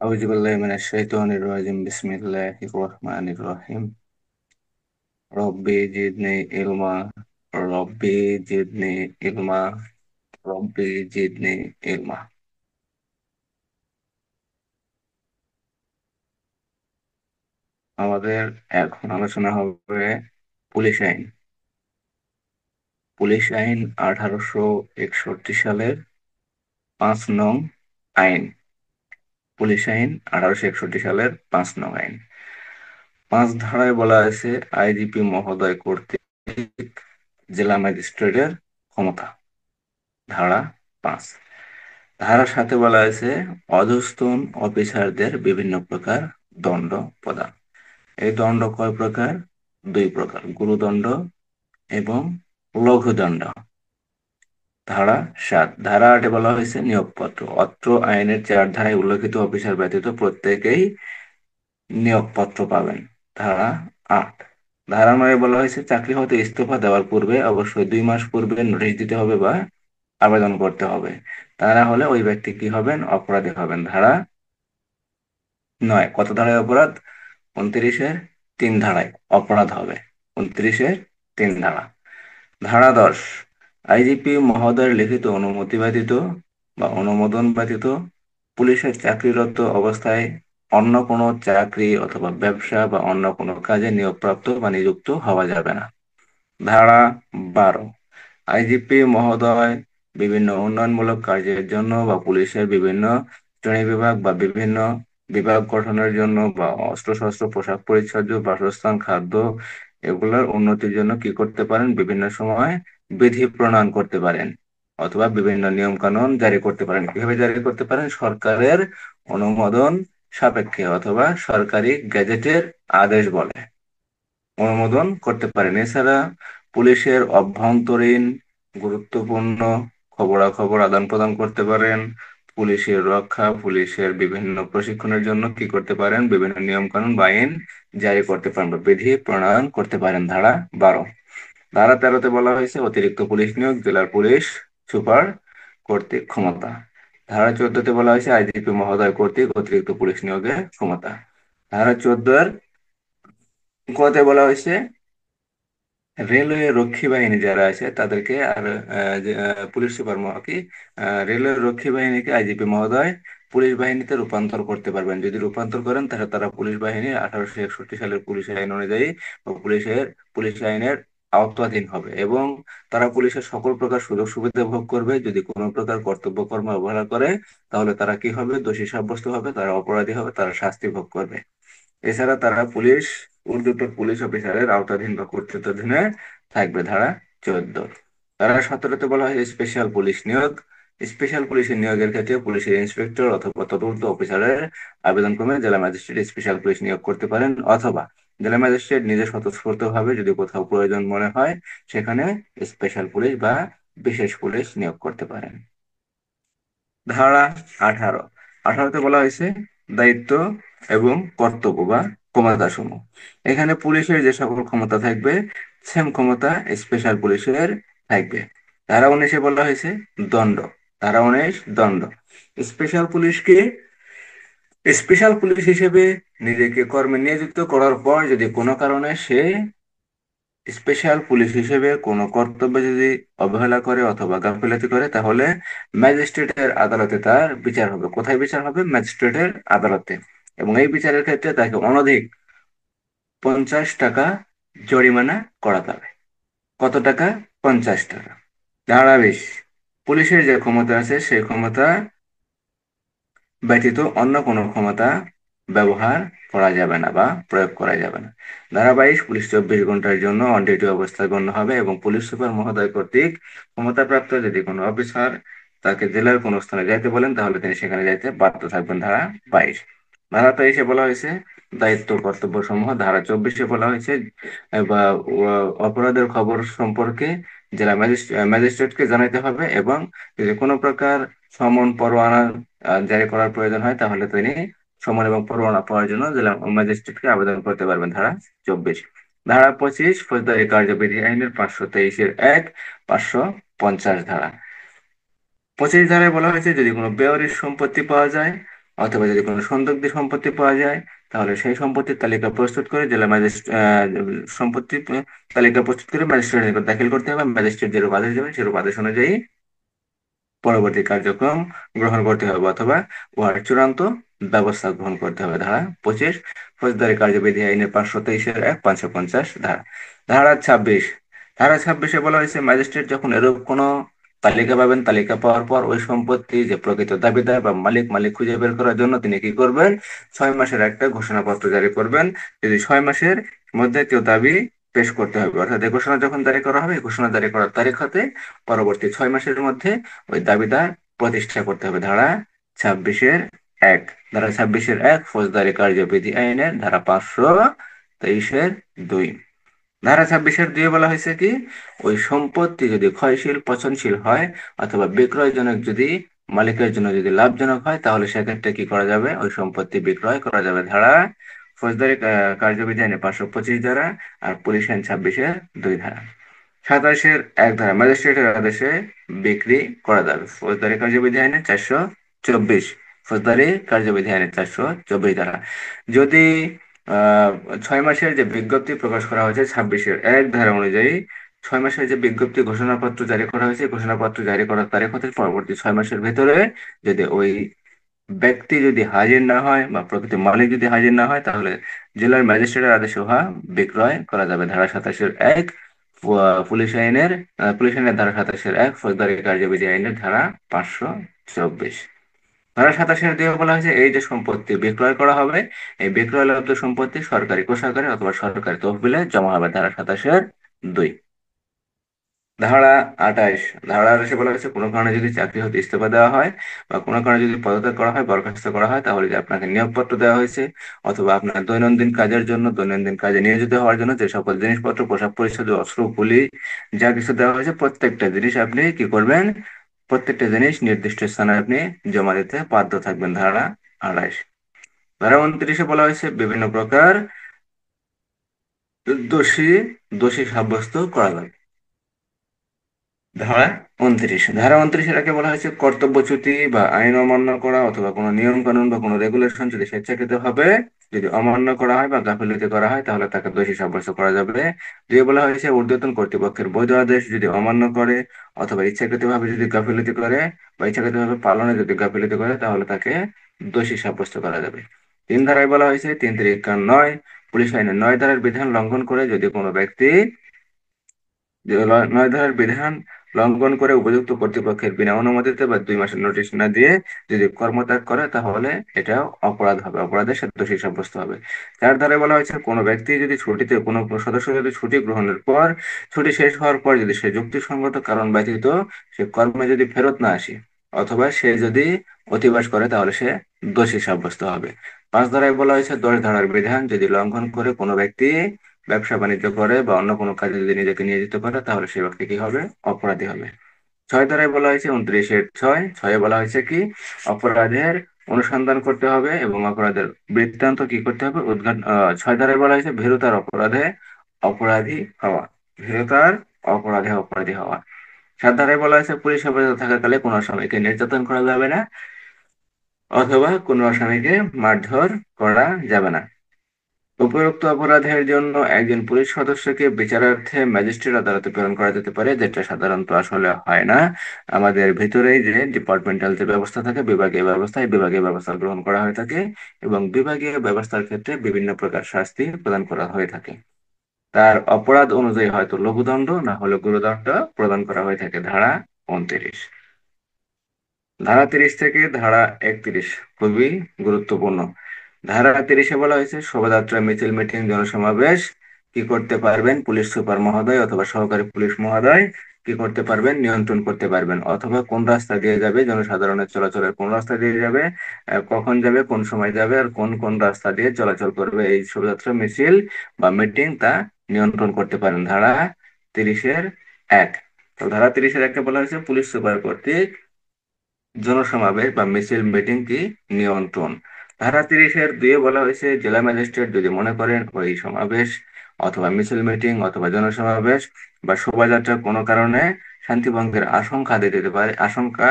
أعوذ بالله من الشيطان الرجيم بسم الله الرحمن الرحيم ربي زدني علما ربي زدني علما ربي زدني علما। আমাদের এখন আলোচনা হবে পুলিশ আইন। পুলিশ আইন 1861 সালের 5 নং আইন। পুলিশ আইন 1861 সালের 5 নং আইন। 5 ধারায় বলা আছে আইজিপি মহোদয় কর্তৃক জেলা ম্যাজিস্ট্রেটের ক্ষমতা। ধারা 5। ধারার সাথে বলা আছে অধস্তন অফিসারদের বিভিন্ন প্রকার দণ্ড প্রদান। এই দণ্ড কয় প্রকার? 2 প্রকার, গুরুদণ্ড এবং লঘুদণ্ড। ধারা 7। ধারা 8-এ বলা হয়েছে নিয়োগপত্র। অত্র আইনের 4 ধারায় উল্লেখিত অফিসার ব্যতীত প্রত্যেকেই নিয়োগপত্র পাবেন। ধারা 8। ধারা 9-এ বলা হয়েছে চাকরি হতে ইস্তফা দেওয়ার পূর্বে অবশ্যই 2 মাস পূর্বে নোটিশ দিতে হবে বা আবেদন করতে হবে, তা না হলে ওই ব্যক্তি কি হবেন? অপরাধী হবেন। ধারা 9 কত ধারায় অপরাধ? 29-এর 3 ধারায় অপরাধ হবে। 29-এর 3 ধারা। ধারা 10। আইজিপি মহোদয়ের লিখিত অনুমতি ব্যতীত বা অনুমোদন ব্যতীত পুলিশের চাকরিরত অবস্থায় অন্য কোনো চাকরি অথবা ব্যবসা বা অন্য কোনো কাজে নিয়োগপ্রাপ্ত বা নিযুক্ত হওয়া যাবে না। ধারা 12। আইজিপি মহোদয় বিভিন্ন উন্নয়নমূলক কাজের জন্য বা পুলিশের বিভিন্ন শ্রেণীবিভাগ বা বিভিন্ন বিভাগ গঠনের জন্য বা অস্ত্রশস্ত্র পোশাক পরিচ্ছদ বাসস্থান খাদ্য এগুলোর উন্নতির জন্য কি করতে পারেন? বিভিন্ন সময় বিধি প্রণয়ন করতে পারেন অথবা বিভিন্ন নিয়ম কানুন জারি করতে পারেন। কিভাবে জারি করতে পারেন? সরকারের অনুমোদন সাপেক্ষে অথবা সরকারি গেজেটের আদেশ বলে অনুমোদন করতে পারেন। এছাড়া পুলিশের অভ্যন্তরীণ গুরুত্বপূর্ণ খবরাখবর আদান প্রদান করতে পারেন। পুলিশের রক্ষা, পুলিশের বিভিন্ন প্রশিক্ষণের জন্য কি করতে পারেন? বিভিন্ন নিয়ম কানুন বা আইন জারি করতে পারেন বা বিধি প্রণয়ন করতে পারেন। ধারা 12। ধারা 13-তে বলা হয়েছে অতিরিক্ত পুলিশ নিয়োগ জেলার পুলিশ সুপার কর্তৃক ক্ষমতা। ধারা 14-তে বলা হয়েছে আইজিপি মহোদয় কর্তৃক অতিরিক্ত পুলিশ নিয়োগের ক্ষমতা। ধারা 14-এর কতে বলা হয়েছে রেলওয়ে রক্ষী বাহিনী যারা আছে তাদেরকে আর পুলিশ সুপার কি রেলওয়ে রক্ষী বাহিনীকে আইজিপি মহোদয় পুলিশ বাহিনীতে রূপান্তর করতে পারবেন। যদি রূপান্তর করেন তাহলে তারা পুলিশ বাহিনী 1861 সালের পুলিশ আইন অনুযায়ী বা পুলিশ আইনের আওতাধীন হবে এবং তারা পুলিশের সকল প্রকার সুযোগ সুবিধা ভোগ করবে। যদি কোনো প্রকার কর্তব্য কর্ম অবহেলা করে তাহলে তারা কি হবে? দোষী সাব্যস্ত হবে, তারা অপরাধী হবে, তারা শাস্তি ভোগ করবে। এছাড়া তারা ঊর্ধ্বতন পুলিশ অফিসারের আওতাধীন বা কর্তৃত্বাধীনে থাকবে। ধারা 14। ধারা 17-তে বলা হয় স্পেশাল পুলিশ নিয়োগ। স্পেশাল পুলিশের নিয়োগের ক্ষেত্রে পুলিশের ইন্সপেক্টর অথবা তদূর্ধ্ব অফিসারের আবেদন ক্রমে জেলা ম্যাজিস্ট্রেট স্পেশাল পুলিশ নিয়োগ করতে পারেন অথবা জেলা ম্যাজিস্ট্রেট নিজে স্বতঃস্ফূর্তভাবে যদি কোথাও প্রয়োজন মনে হয় সেখানে স্পেশাল পুলিশ বা বিশেষ পুলিশ নিয়োগ করতে পারেন। ধারা 18। 18-তে বলা হয়েছে দায়িত্ব এবং কর্তব্য বা ক্ষমতা সমূহ। এখানে পুলিশের যে সকল ক্ষমতা থাকবে সেম ক্ষমতা স্পেশাল পুলিশের থাকবে। ধারা 19-এ বলা হয়েছে দণ্ড। ধারা 19 দণ্ড। স্পেশাল পুলিশকে স্পেশাল পুলিশ হিসেবে নিজেকে কর্মে নিয়োজিত করার পর যদি কোনো কারণে সে স্পেশাল পুলিশ হিসেবে কোনো কর্তব্যে যদি অবহেলা করে অথবা গাফিলতি করে তাহলে ম্যাজিস্ট্রেটের আদালতে তার বিচার হবে। কোথায় বিচার হবে? ম্যাজিস্ট্রেটের আদালতে। এবং এই বিচারের ক্ষেত্রে তাকে অনধিক 50 টাকা জরিমানা করা যাবে। কত টাকা? 50 টাকা। ধারা 20। পুলিশের যে ক্ষমতা আছে সেই ক্ষমতা ব্যতীত অন্য কোনো ক্ষমতা ব্যবহার করা যাবে না বা প্রয়োগ করা যাবে না। ধারা 22। পুলিশ 24 ঘন্টার জন্য অন ডিউটি অবস্থায় গণ্য হবে এবং পুলিশ সুপার মহোদয় কর্তৃক ক্ষমতাপ্রাপ্ত যদি কোনো অফিসার তাকে জেলার কোনো স্থানে যাইতে বলেন তাহলে তিনি সেখানে যাইতে বাধ্য থাকবেন। ধারা 22। ধারা 23-এ বলা হয়েছে দায়িত্ব কর্তব্য সমূহ। ধারা 24-এ বলা হয়েছে বা অপরাধের খবর সম্পর্কে জেলা ম্যাজিস্ট্রেটকে জানাতে হবে এবং যদি কোনো প্রকার সমন পরোয়ানা জারি করার প্রয়োজন হয় তাহলে তিনি সমন এবং পরোয়ানা পাওয়ার জন্য জেলা ম্যাজিস্ট্রেটকে আবেদন করতে পারবেন। ধারা 24। ধারা 25 ফৌজদারি কার্যবিধি আইনের 523-এর 1, 550 ধারা। 25 ধারায় বলা হয়েছে যদি কোনো বেআইনি সম্পত্তি পাওয়া যায় অথবা যদি কোনো সন্দিগ্ধ সম্পত্তি পাওয়া যায়, তাহলে সেই সম্পত্তির তালিকা প্রস্তুত করে জেলা ম্যাজিস্ট্রেট সম্পত্তি তালিকা প্রস্তুত করে ম্যাজিস্ট্রেটের নিকট দাখিল করতে হবে। ম্যাজিস্ট্রেট যেরূপ আদেশ দেবেন সেরূপ আদেশ অনুযায়ী পরবর্তী কার্যক্রম গ্রহণ করতে হবে অথবা উহার চূড়ান্ত ব্যবস্থা গ্রহণ করতে হবে। ধারা 25 ফৌজদারি কার্যবিধি আইনের 523-1 550 ধারা। ধারা 26, ধারা 26-এ বলা হয়েছে ম্যাজিস্ট্রেট যখন এরূপ কোনো তালিকা পাবেন, তালিকা পাওয়ার পর ওই সম্পত্তি যে প্রকৃত দাবিদার বা মালিক মালিক খুঁজে বের করার জন্য তিনি কি করবেন, 6 মাসের একটা ঘোষণাপত্র জারি করবেন। যদি 6 মাসের মধ্যে কেউ দাবি পেশ করতে হবে, অর্থাৎ এই ঘোষণা যখন জারি করা হবে, এই ঘোষণা জারি করার তারিখ হতে পরবর্তী 6 মাসের মধ্যে ওই দাবিদার প্রতিষ্ঠা করতে হবে। ধারা 26-1, ধারা 26-1 ফৌজদারি কার্যবিধি আইনের ধারা 523-2। ধারা 26-2 বলা হয়েছে কি, ওই সম্পত্তি যদি ক্ষয়শীল পচনশীল হয় অথবা বিক্রয়জনক যদি মালিকের জন্য যদি লাভজনক হয়, তাহলে সেক্ষেত্রে কি করা যাবে, ওই সম্পত্তি বিক্রয় করা যাবে। ধারা ফৌজদারি কার্যবিধি আইনে 525 ধারা আর পুলিশ আইন 26-2 ধারা। 27-1 ধারা ম্যাজিস্ট্রেটের আদেশে বিক্রি করা যাবে। ফৌজদারি কার্যবিধি আইনে 424, ফৌজদারি কার্যবিধি আইনে 424 ধারা। যদি আহ 6 মাসের যে বিজ্ঞপ্তি প্রকাশ করা হয়েছে 26-1 ধারা অনুযায়ী, 6 মাসের যে বিজ্ঞপ্তি ঘোষণাপত্র জারি করা হয়েছে, ঘোষণাপত্র জারি করার তারিখ হতে পরবর্তী 6 মাসের ভেতরে যদি ওই ব্যক্তি যদি হাজির না হয় বা প্রকৃত মালিক যদি হাজির না হয়, তাহলে জেলার ম্যাজিস্ট্রেটের আদেশে উহা বিক্রয় করা যাবে। ধারা 27-1 পুলিশ আইনের ধারা 27-1 ফৌজদারি কার্যবিধি আইনের ধারা 524। ধারা 27-2 বলা হয়েছে এই যে সম্পত্তি বিক্রয় করা হবে, এই বিক্রয়লব্ধ সম্পত্তি সরকারি কোষাগারে অথবা সরকারি তহবিলে জমা হবে। ধারা 27-2। ধারা 28, ধারা 28 বলা হয়েছে কোনো কারণে যদি চাকরি হতে ইস্তফা দেওয়া হয় বা কোনো কারণে যদি পদত্যাগ করা হয়, বরখাস্ত করা হয়, তাহলে যে আপনাকে নিয়োগপত্র দেওয়া হয়েছে অথবা আপনার দৈনন্দিন কাজের জন্য, দৈনন্দিন কাজে নিয়োজিত হওয়ার জন্য যে সকল জিনিসপত্র, পোশাক পরিচ্ছদ, অস্ত্র, পুলি যা কিছু দেওয়া হয়েছে, প্রত্যেকটা জিনিস আপনি কি করবেন, প্রত্যেকটা জিনিস নির্দিষ্ট স্থানে আপনি জমা দিতে বাধ্য থাকবেন। ধারা 28। ধারা 29-এ বলা হয়েছে বিভিন্ন প্রকার দোষী দোষী সাব্যস্ত করা যাবে। ধারা 29, ধারা 29-এর আগে বলা হয়েছে কর্তব্যচ্যুতি বা আইন অমান্য করা অথবা কোনো নিয়ম কানুন বা কোনো রেগুলেশন যদি স্বেচ্ছাকৃত হবে যদি অমান্য করা হয় বা গাফিলতি করা হয়, তাহলে তাকে দোষী সাব্যস্ত করা যাবে। দুই বলা হয়েছে ঊর্ধ্বতন কর্তৃপক্ষের বৈধ আদেশ যদি অমান্য করে অথবা ইচ্ছাকৃতভাবে যদি গাফিলতি করে বা ইচ্ছাকৃতভাবে পালনে যদি গাফিলতি করে, তাহলে তাকে দোষী সাব্যস্ত করা যাবে। 3 ধারায় বলা হয়েছে 3-9 পুলিশ আইনের 9 ধারার বিধান লঙ্ঘন করে যদি কোনো ব্যক্তি 9 ধারার বিধান লঙ্ঘন করে উপযুক্ত কর্তৃপক্ষের বিনা অনুমতিতে বা 2 মাসের নোটিশ না দিয়ে যদি কর্মত্যাগ করে, তাহলে এটাও অপরাধ হবে, অপরাধের সাথে দোষী সাব্যস্ত হবে। 4 ধারায় বলা হয়েছে কোনো ব্যক্তি যদি ছুটিতে, কোনো সদস্য যদি ছুটি গ্রহণের পর, ছুটি শেষ হওয়ার পর যদি সে যুক্তিসঙ্গত কারণ ব্যতীত সে কর্মে যদি ফেরত না আসে অথবা সে যদি অতিবাস করে, তাহলে সে দোষী সাব্যস্ত হবে। 5 ধারায় বলা হয়েছে 10 ধারার বিধান যদি লঙ্ঘন করে কোনো ব্যক্তি ব্যবসা বাণিজ্য করে বা অন্য কোনো কাজে যদি নিজেকে নিয়োজিত করে, তাহলে সে ব্যক্তি কি হবে, অপরাধী হবে। 6 ধারায় বলা হয়েছে 29-6 বলা হয়েছে কি, অপরাধের অনুসন্ধান করতে হবে এবং অপরাধের বৃত্তান্ত কি করতে হবে উদ্ঘাটন। 6 ধারায় বলা হয়েছে ভীরুতার অপরাধে অপরাধী হওয়া, ভীরুতার অপরাধে অপরাধী হওয়া। 7 ধারায় বলা হয়েছে পুলিশ হেফাজতে থাকাকালে কোনো আসামিকে নির্যাতন করা যাবে না অথবা কোনো আসামিকে মারধর করা যাবে না। উপরোক্ত অপরাধের জন্য একজন পুলিশ সদস্যকে বিচারার্থে ম্যাজিস্ট্রেট আদালতে প্রেরণ করা যেতে পারে, যেটা সাধারণত আসলে হয় না। আমাদের ভিতরেই যে ডিপার্টমেন্টাল যে ব্যবস্থা থাকে, বিভাগীয় ব্যবস্থা, এই বিভাগীয় ব্যবস্থা গ্রহণ করা হয়ে থাকে এবং বিভাগীয় ব্যবস্থার ক্ষেত্রে বিভিন্ন প্রকার শাস্তি প্রদান করা হয়ে থাকে। তার অপরাধ অনুযায়ী হয়তো লঘুদণ্ড না হলে গুরুদণ্ড প্রদান করা হয়ে থাকে। ধারা 29। ধারা 30 থেকে ধারা 31 খুবই গুরুত্বপূর্ণ। ধারা 30-এ বলা হয়েছে শোভাযাত্রা, মিছিল, মিটিং, জনসমাবেশ কি করতে পারবেন পুলিশ সুপার মহোদয় অথবা সহকারী পুলিশ মহোদয় কি করতে পারবেন, নিয়ন্ত্রণ করতে পারবেন। অথবা কোন রাস্তা দিয়ে যাবে, জনসাধারণের চলাচলের কোন রাস্তা দিয়ে যাবে, কখন যাবে, কোন সময় যাবে আর কোন কোন রাস্তা দিয়ে চলাচল করবে, এই শোভাযাত্রা, মিছিল বা মিটিং তা নিয়ন্ত্রণ করতে পারেন। ধারা 30-1। তো ধারা 30-1-এ বলা হয়েছে পুলিশ সুপার কর্তৃক জনসমাবেশ বা মিছিল মিটিং কি নিয়ন্ত্রণ। ধারা 30-2 বলা হয়েছে জেলা ম্যাজিস্ট্রেট যদি মনে করেন ওই সমাবেশ অথবা মিছিল মিটিং অথবা জনসমাবেশ বা শোভাযাত্রা কোনো কারণে শান্তিভঙ্গের আশঙ্কা দিতে পারে, আশঙ্কা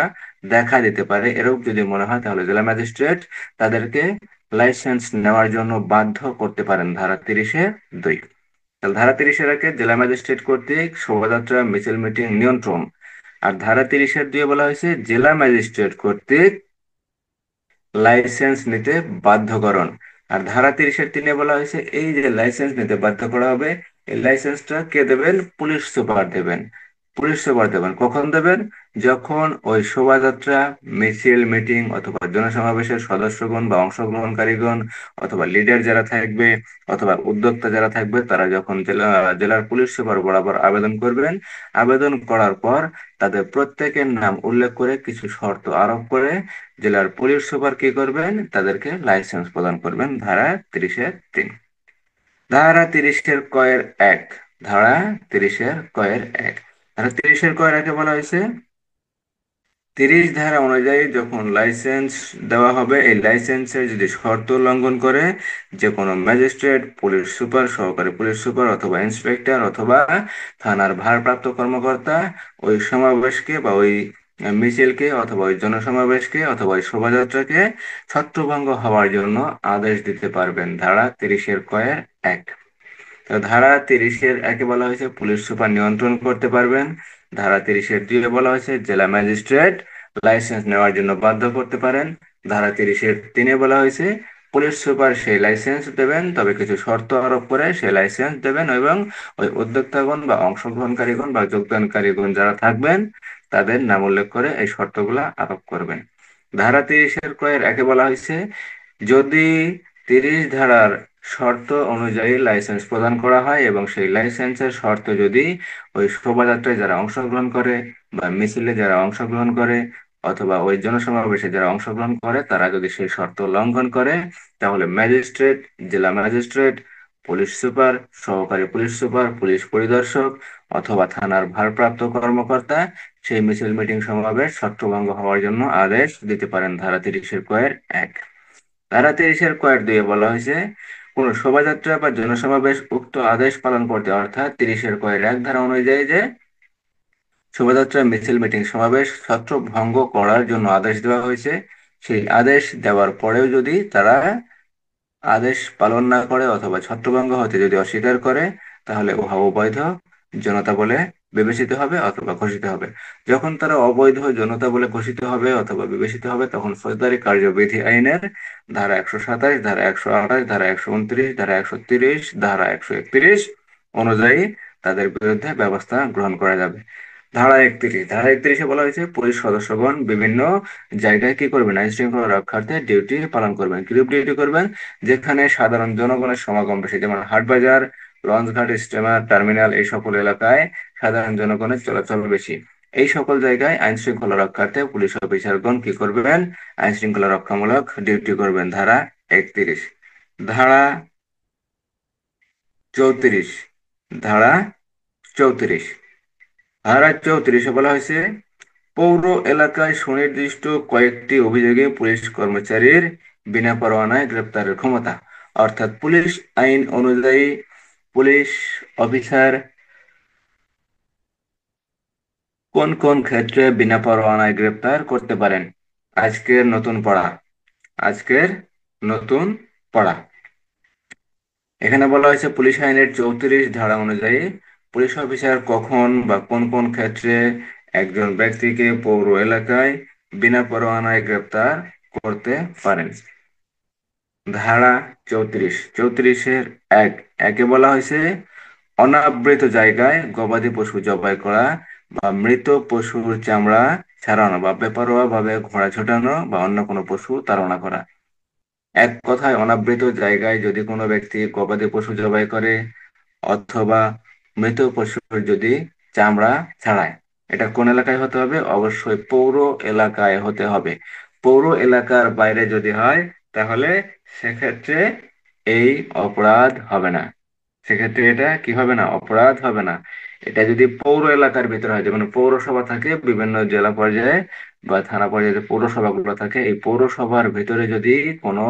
দেখা দিতে পারে, এরূপ যদি মনে হয় তাহলে জেলা ম্যাজিস্ট্রেট তাদেরকে লাইসেন্স নেওয়ার জন্য বাধ্য করতে পারেন, ধারা 30-এ 2। তাহলে ধারা 30-এর আগে জেলা ম্যাজিস্ট্রেট কর্তৃক শোভাযাত্রা মিছিল মিটিং নিয়ন্ত্রণ, আর ধারা 30-এর 2 বলা হয়েছে জেলা ম্যাজিস্ট্রেট কর্তৃক লাইসেন্স নিতে বাধ্যকরণ। আর ধারা 30-এর 3 বলা হয়েছে এই যে লাইসেন্স নিতে বাধ্য করা হবে, এই লাইসেন্সটা কে দেবেন? পুলিশ সুপার দেবেন। পুলিশ সুপার দেবেন কখন দেবেন? যখন ওই শোভাযাত্রা, মিছিল মিটিং অথবা জনসমাবেশের সদস্যগণ বা অংশগ্রহণকারীগণ অথবা লিডার যারা থাকবে অথবা উদ্যোক্তা যারা থাকবে, তারা যখন জেলার পুলিশ সুপার বরাবর আবেদন করবেন, আবেদন করার পর তাদের প্রত্যেকের নাম উল্লেখ করে কিছু শর্ত আরোপ করে জেলার পুলিশ সুপার কি করবেন? তাদেরকে লাইসেন্স প্রদান করবেন, ধারা 30-এর 3। ধারা 30-এর 1 ধারা 30-এর 1 ধারা 30-এর 1 বলা হয়েছে 30 ধারা অনুযায়ী যখন লাইসেন্স দেওয়া হবে, এই লাইসেন্সের যদি শর্ত লঙ্ঘন করে যে কোনো ম্যাজিস্ট্রেট, পুলিশ সুপার, সহকারী পুলিশ সুপার অথবা ইন্সপেক্টর অথবা থানার ভারপ্রাপ্ত কর্মকর্তা ওই সমাবেশকে বা ওই মিছিলকে অথবা ওই জনসমাবেশকে অথবা ওই শোভাযাত্রাকে ছত্রভঙ্গ হওয়ার জন্য আদেশ দিতে পারবেন, ধারা 30-এর 1। তো ধারা 30-এর 1 বলা হয়েছে পুলিশ সুপার নিয়ন্ত্রণ করতে পারবেন। ধারা 30-এর 2 বলা হয়েছে জেলা ম্যাজিস্ট্রেট লাইসেন্স নেওয়ার জন্য বাধ্য করতে পারেন। ধারা 30-এর 3 বলা হয়েছে পুলিশ সুপার সেই লাইসেন্স দেবেন, তবে কিছু শর্ত আরোপ করে সেই লাইসেন্স দেবেন এবং ওই উদ্যোক্তাগণ বা অংশগ্রহণকারীগণ বা যোগদানকারীগণ যারা থাকবেন তাদের নাম উল্লেখ করে এই শর্তগুলা আরোপ করবেন। ধারা 30-এর 1 বলা হয়েছে যদি 30 ধারার শর্ত অনুযায়ী লাইসেন্স প্রদান করা হয় এবং সেই লাইসেন্সের শর্ত যদি ওই শোভাযাত্রায় যারা অংশগ্রহণ করে বা মিছিলে যারা অংশগ্রহণ করে অথবা ওই জনসমাবেশে যারা অংশগ্রহণ করে তারা যদি সেই শর্ত লঙ্ঘন করে, তাহলে ম্যাজিস্ট্রেট, জেলা ম্যাজিস্ট্রেট, পুলিশ সুপার, সহকারী পুলিশ সুপার, পুলিশ পরিদর্শক অথবা থানার ভারপ্রাপ্ত কর্মকর্তা সেই মিছিল মিটিং সমাবেশ ছত্রভঙ্গ হওয়ার জন্য আদেশ দিতে পারেন, ধারা 30-এর 1। ধারা 30-এর 2 বলা হয়েছে কোন শোভাযাত্রা বা জনসমাবেশ উক্ত আদেশ পালন করতে, অর্থাৎ 30-এর 1 ধারা অনুযায়ী যে শোভাযাত্রা, মিছিল মিটিং সমাবেশ ছত্রভঙ্গ করার জন্য আদেশ দেওয়া হয়েছে, সেই আদেশ দেওয়ার পরেও যদি তারা আদেশ পালন না করে অথবা ছত্রভঙ্গ হতে যদি অস্বীকার করে, তাহলে উহা অবৈধ জনতা বলে বিবেচিত হবে অথবা ঘোষিত হবে। যখন তারা অবৈধ জনতা বলে ঘোষিত হবে অথবা বিবেচিত হবে, তখন ফৌজদারি কার্যবিধি আইনের ধারা 127, ধারা 128, ধারা 129, ধারা 130, ধারা 131 অনুযায়ী তাদের বিরুদ্ধে ব্যবস্থা গ্রহণ করা যাবে। ধারা 31 বলা হয়েছে পুলিশ সদস্যগণ বিভিন্ন জায়গায় কি করবেন? আইন শৃঙ্খলা রক্ষার্থে ডিউটি পালন করবেন। কি ডিউটি করবেন? যেখানে সাধারণ জনগণের সমাগম বেশি, যেমন হাটবাজার, লঞ্চঘাট, স্টিমার টার্মিনাল, এই সকল এলাকায় সাধারণ জনগণের চলাচল বেশি। এই সকল জায়গায় আইন শৃঙ্খলা রক্ষার্থে পুলিশ অফিসারগণ কি করবেন? আইন শৃঙ্খলা রক্ষামূলক ডিউটি করবেন, ধারা 31। ধারা 34 ধারা 34 ধারা 34-এ বলা হয়েছে পৌর এলাকায় সুনির্দিষ্ট কয়েকটি অভিযোগে পুলিশ কর্মচারীর বিনা পরোয়ানায় গ্রেপ্তারের ক্ষমতা। অর্থাৎ পুলিশ আইন অনুযায়ী পুলিশ অফিসার কোন কোন ক্ষেত্রে বিনা পরোয়ানায় গ্রেপ্তার করতে পারেন? আজকের নতুন পড়া আজকের নতুন পড়া এখানে বলা হয়েছে পুলিশ আইনের 34 ধারা অনুযায়ী পুলিশ অফিসার কখন বা কোন কোন ক্ষেত্রে একজন ব্যক্তিকে পৌর এলাকায় বিনা পরোয়ানায় গ্রেপ্তার করতে পারেন। ধারা 34 একে বলা হয়েছে অনাবৃত জায়গায় গবাদি পশু জবাই করা বা মৃত পশুর চামড়া ছাড়ানো বা বেপরোয়া ভাবে ঘোড়া ছোটানো বা অন্য কোনো পশু তাড়না করা। এক কথায় অনাবৃত জায়গায় যদি কোনো ব্যক্তি গবাদি পশু জবাই করে অথবা মৃত পশুর যদি চামড়া ছাড়ায়, এটা কোন এলাকায় হতে হবে? অবশ্যই পৌর এলাকায় হতে হবে। পৌর এলাকার বাইরে যদি হয় তাহলে সেক্ষেত্রে এই অপরাধ হবে না। সেক্ষেত্রে এটা কি হবে না? অপরাধ হবে না। এটা যদি পৌর এলাকার ভিতরে হয়, যেমন পৌরসভা থাকে বিভিন্ন জেলা পর্যায়ে বা থানা পর্যায়ে যে পৌরসভাগুলো থাকে, এই পৌরসভার ভিতরে যদি কোনো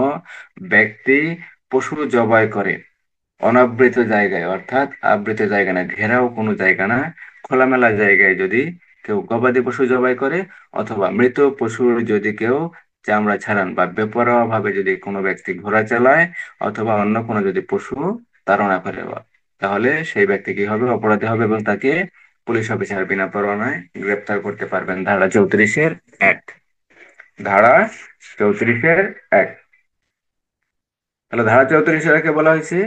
ব্যক্তি পশু জবাই করে অনাবৃত জায়গায়, অর্থাৎ আবৃত জায়গা না, ঘেরাও কোনো জায়গা না, খোলামেলা জায়গায় যদি কেউ গবাদি পশু জবাই করে অথবা মৃত পশুর যদি কেউ চামড়া ছাড়ান বা বেপরোয়া ভাবে যদি কোনো ব্যক্তি ঘোড়া চালায় অথবা অন্য কোনো যদি পশু তাড়না করে তাহলে সেই ব্যক্তি কি হবে, অপরাধী হবে এবং তাকে পুলিশ অফিসার বিনা পরোয়ানায় গ্রেপ্তার করতে পারবেন। ধারা 34-1। ধারা 34-1। তাহলে ধারা 34 বলা হয়েছে,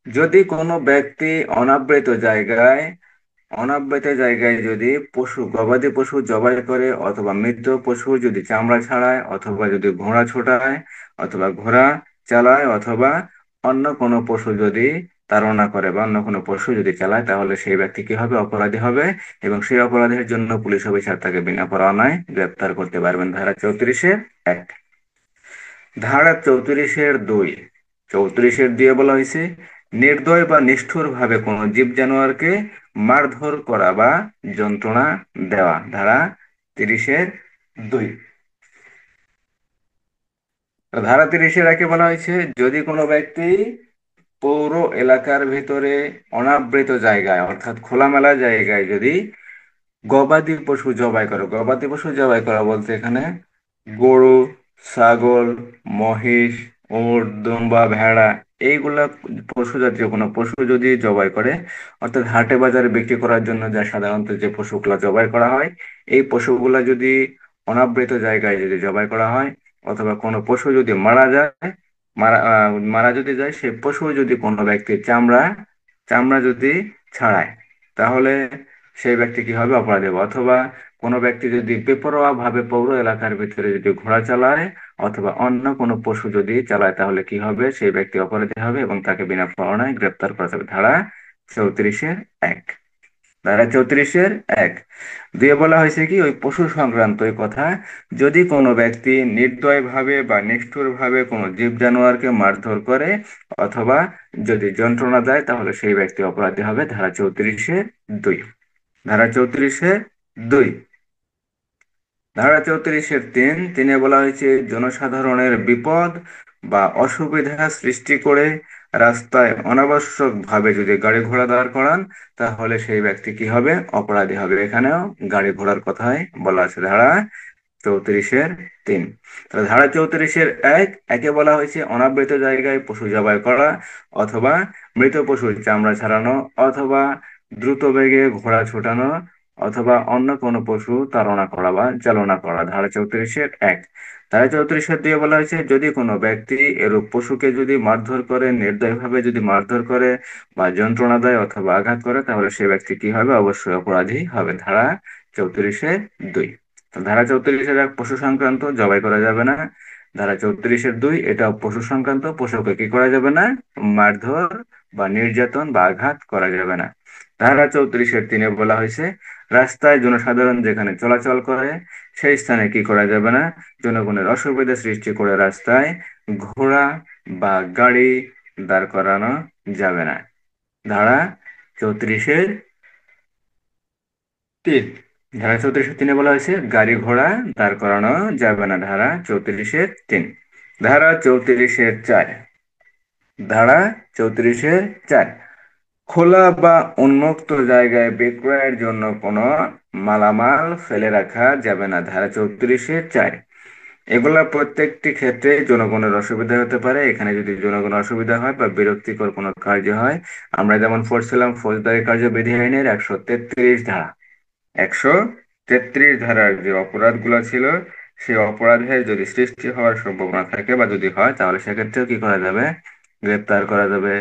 যদি কোনো ব্যক্তি অনাবৃত জায়গায় অনাবৃত জায়গায় যদি গবাদি পশু জবাই করে অথবা মৃত পশু যদি চামড়া ছাড়ায় অথবা যদি ঘোড়া ছোটায় অথবা ঘোড়া চালায় অথবা অন্য কোনো পশু যদি তাড়না করে বা অন্য কোনো পশু যদি চালায় তাহলে সেই ব্যক্তি কি হবে, অপরাধী হবে এবং সেই অপরাধের জন্য পুলিশ অফিসার তাকে বিনা পরোয়ানায় গ্রেপ্তার করতে পারবেন। ধারা 34-1। ধারা 34-2। 34 দিয়ে বলা হয়েছে, নির্দয় বা নিষ্ঠুর ভাবে কোনো জীব জানোয়ারকে মারধর করা বা যন্ত্রণা দেওয়া। ধারা 32। ধারা 32-1 বলা হয়েছে, যদি কোনো ব্যক্তি পৌর এলাকার ভিতরে অনাবৃত জায়গায় অর্থাৎ খোলামেলা জায়গায় যদি গবাদি পশু জবাই করে, গবাদি পশু জবাই করা বলতে এখানে গরু, ছাগল, মহিষ, উট, দুম্বা, ভেড়া, এইগুলা পশু জাতীয় কোনো পশু যদি জবাই করে, অর্থাৎ হাটে বাজারে বিক্রি করার জন্য যা সাধারণত যে পশুগুলা জবাই করা হয়, এই পশুগুলা যদি অনাবৃত জায়গায় যদি জবাই করা হয় অথবা কোনো পশু যদি মারা যায়, মারা যদি যায়, সে পশু যদি কোনো ব্যক্তির চামড়া চামড়া যদি ছাড়ায় তাহলে সেই ব্যক্তি কি হবে, অপরাধী হবে। অথবা কোনো ব্যক্তি যদি বেপরোয়া ভাবে পৌর এলাকার ভিতরে যদি ঘোড়া চালায় অথবা অন্য কোনো পশু যদি চালায় তাহলে কি হবে, সেই ব্যক্তি অপরাধী হবে এবং তাকে বিনা পরোয়ানায় গ্রেপ্তার করা যাবে। ধারা 34-1। ধারা 34-1 দিয়ে বলা হয়েছে কি, ওই পশু সংক্রান্ত এই কথা, যদি কোনো ব্যক্তি নির্দয়ভাবে বা নিষ্ঠুরভাবে কোনো জীব জানোয়ারকে মারধর করে অথবা যদি যন্ত্রণা দেয় তাহলে সেই ব্যক্তি অপরাধী হবে। ধারা 34-2। ধারা 34-2। ধারা 34-3 বলা হয়েছে, জনসাধারণের বিপদ বা অসুবিধা সৃষ্টি করে রাস্তায় অনাবশ্যক ভাবে যদি গাড়ি ঘোড়া দাঁড় করান তাহলে সেই ব্যক্তি কি হবে, অপরাধী হবে। এখানেও গাড়ি ঘোড়ার কথাই বলা আছে। ধারা 34-3। তাহলে ধারা 34-1 একে বলা হয়েছে অনাবৃত জায়গায় পশু জবাই করা অথবা মৃত পশুর চামড়া ছাড়ানো অথবা দ্রুত বেগে ঘোড়া ছোটানো অথবা অন্য কোনো পশু তাড়না করা বা চালনা করা। ধারা 34-1। ধারা 34-2 বলা হয়েছে, যদি কোনো ব্যক্তি এরূপ পশুকে যদি মারধর করে, নির্দয়ভাবে যদি মারধর করে বা যন্ত্রণা দেয় অথবা আঘাত করে তাহলে সে ব্যক্তি কি হবে, অবশ্যই অপরাধী হবে। ধারা 34-2। ধারা 34-1 পশু সংক্রান্ত, জবাই করা যাবে না। ধারা 34-2 এটা পশু সংক্রান্ত, পশুকে কি করা যাবে না, মারধর বা নির্যাতন বা আঘাত করা যাবে না। ধারা 34-3 বলা হয়েছে, রাস্তায় জনসাধারণ যেখানে চলাচল করে সেই স্থানে কি করা যাবে না, জনগণের অসুবিধা সৃষ্টি করে রাস্তায় ঘোড়া বা গাড়ি দাঁড় করানো যাবে না। ধারা 34-3। ধারা 34-3 বলা হয়েছে, গাড়ি ঘোড়া দাঁড় করানো যাবে না। ধারা 34-3। ধারা 34-4। ধারা 34-4, খোলা বা উন্মুক্ত জায়গায় বিক্রয়ের জন্য কোনো মালামাল ফেলে রাখা যাবে না। ধারা 34-4। এগুলা প্রত্যেকটি ক্ষেত্রে জনগণের অসুবিধা হতে পারে। এখানে যদি জনগণের অসুবিধা হয় বা বিরক্তিকর কোনো কার্য হয়, আমরা যেমন পড়ছিলাম ফৌজদারি কার্যবিধি আইনের 133 ধারা। 133 ধারার যে অপরাধগুলো ছিল, সেই অপরাধের যদি সৃষ্টি হওয়ার সম্ভাবনা থাকে বা যদি হয় তাহলে সেক্ষেত্রেও কি করা যাবে, গ্রেপ্তার করা যাবে,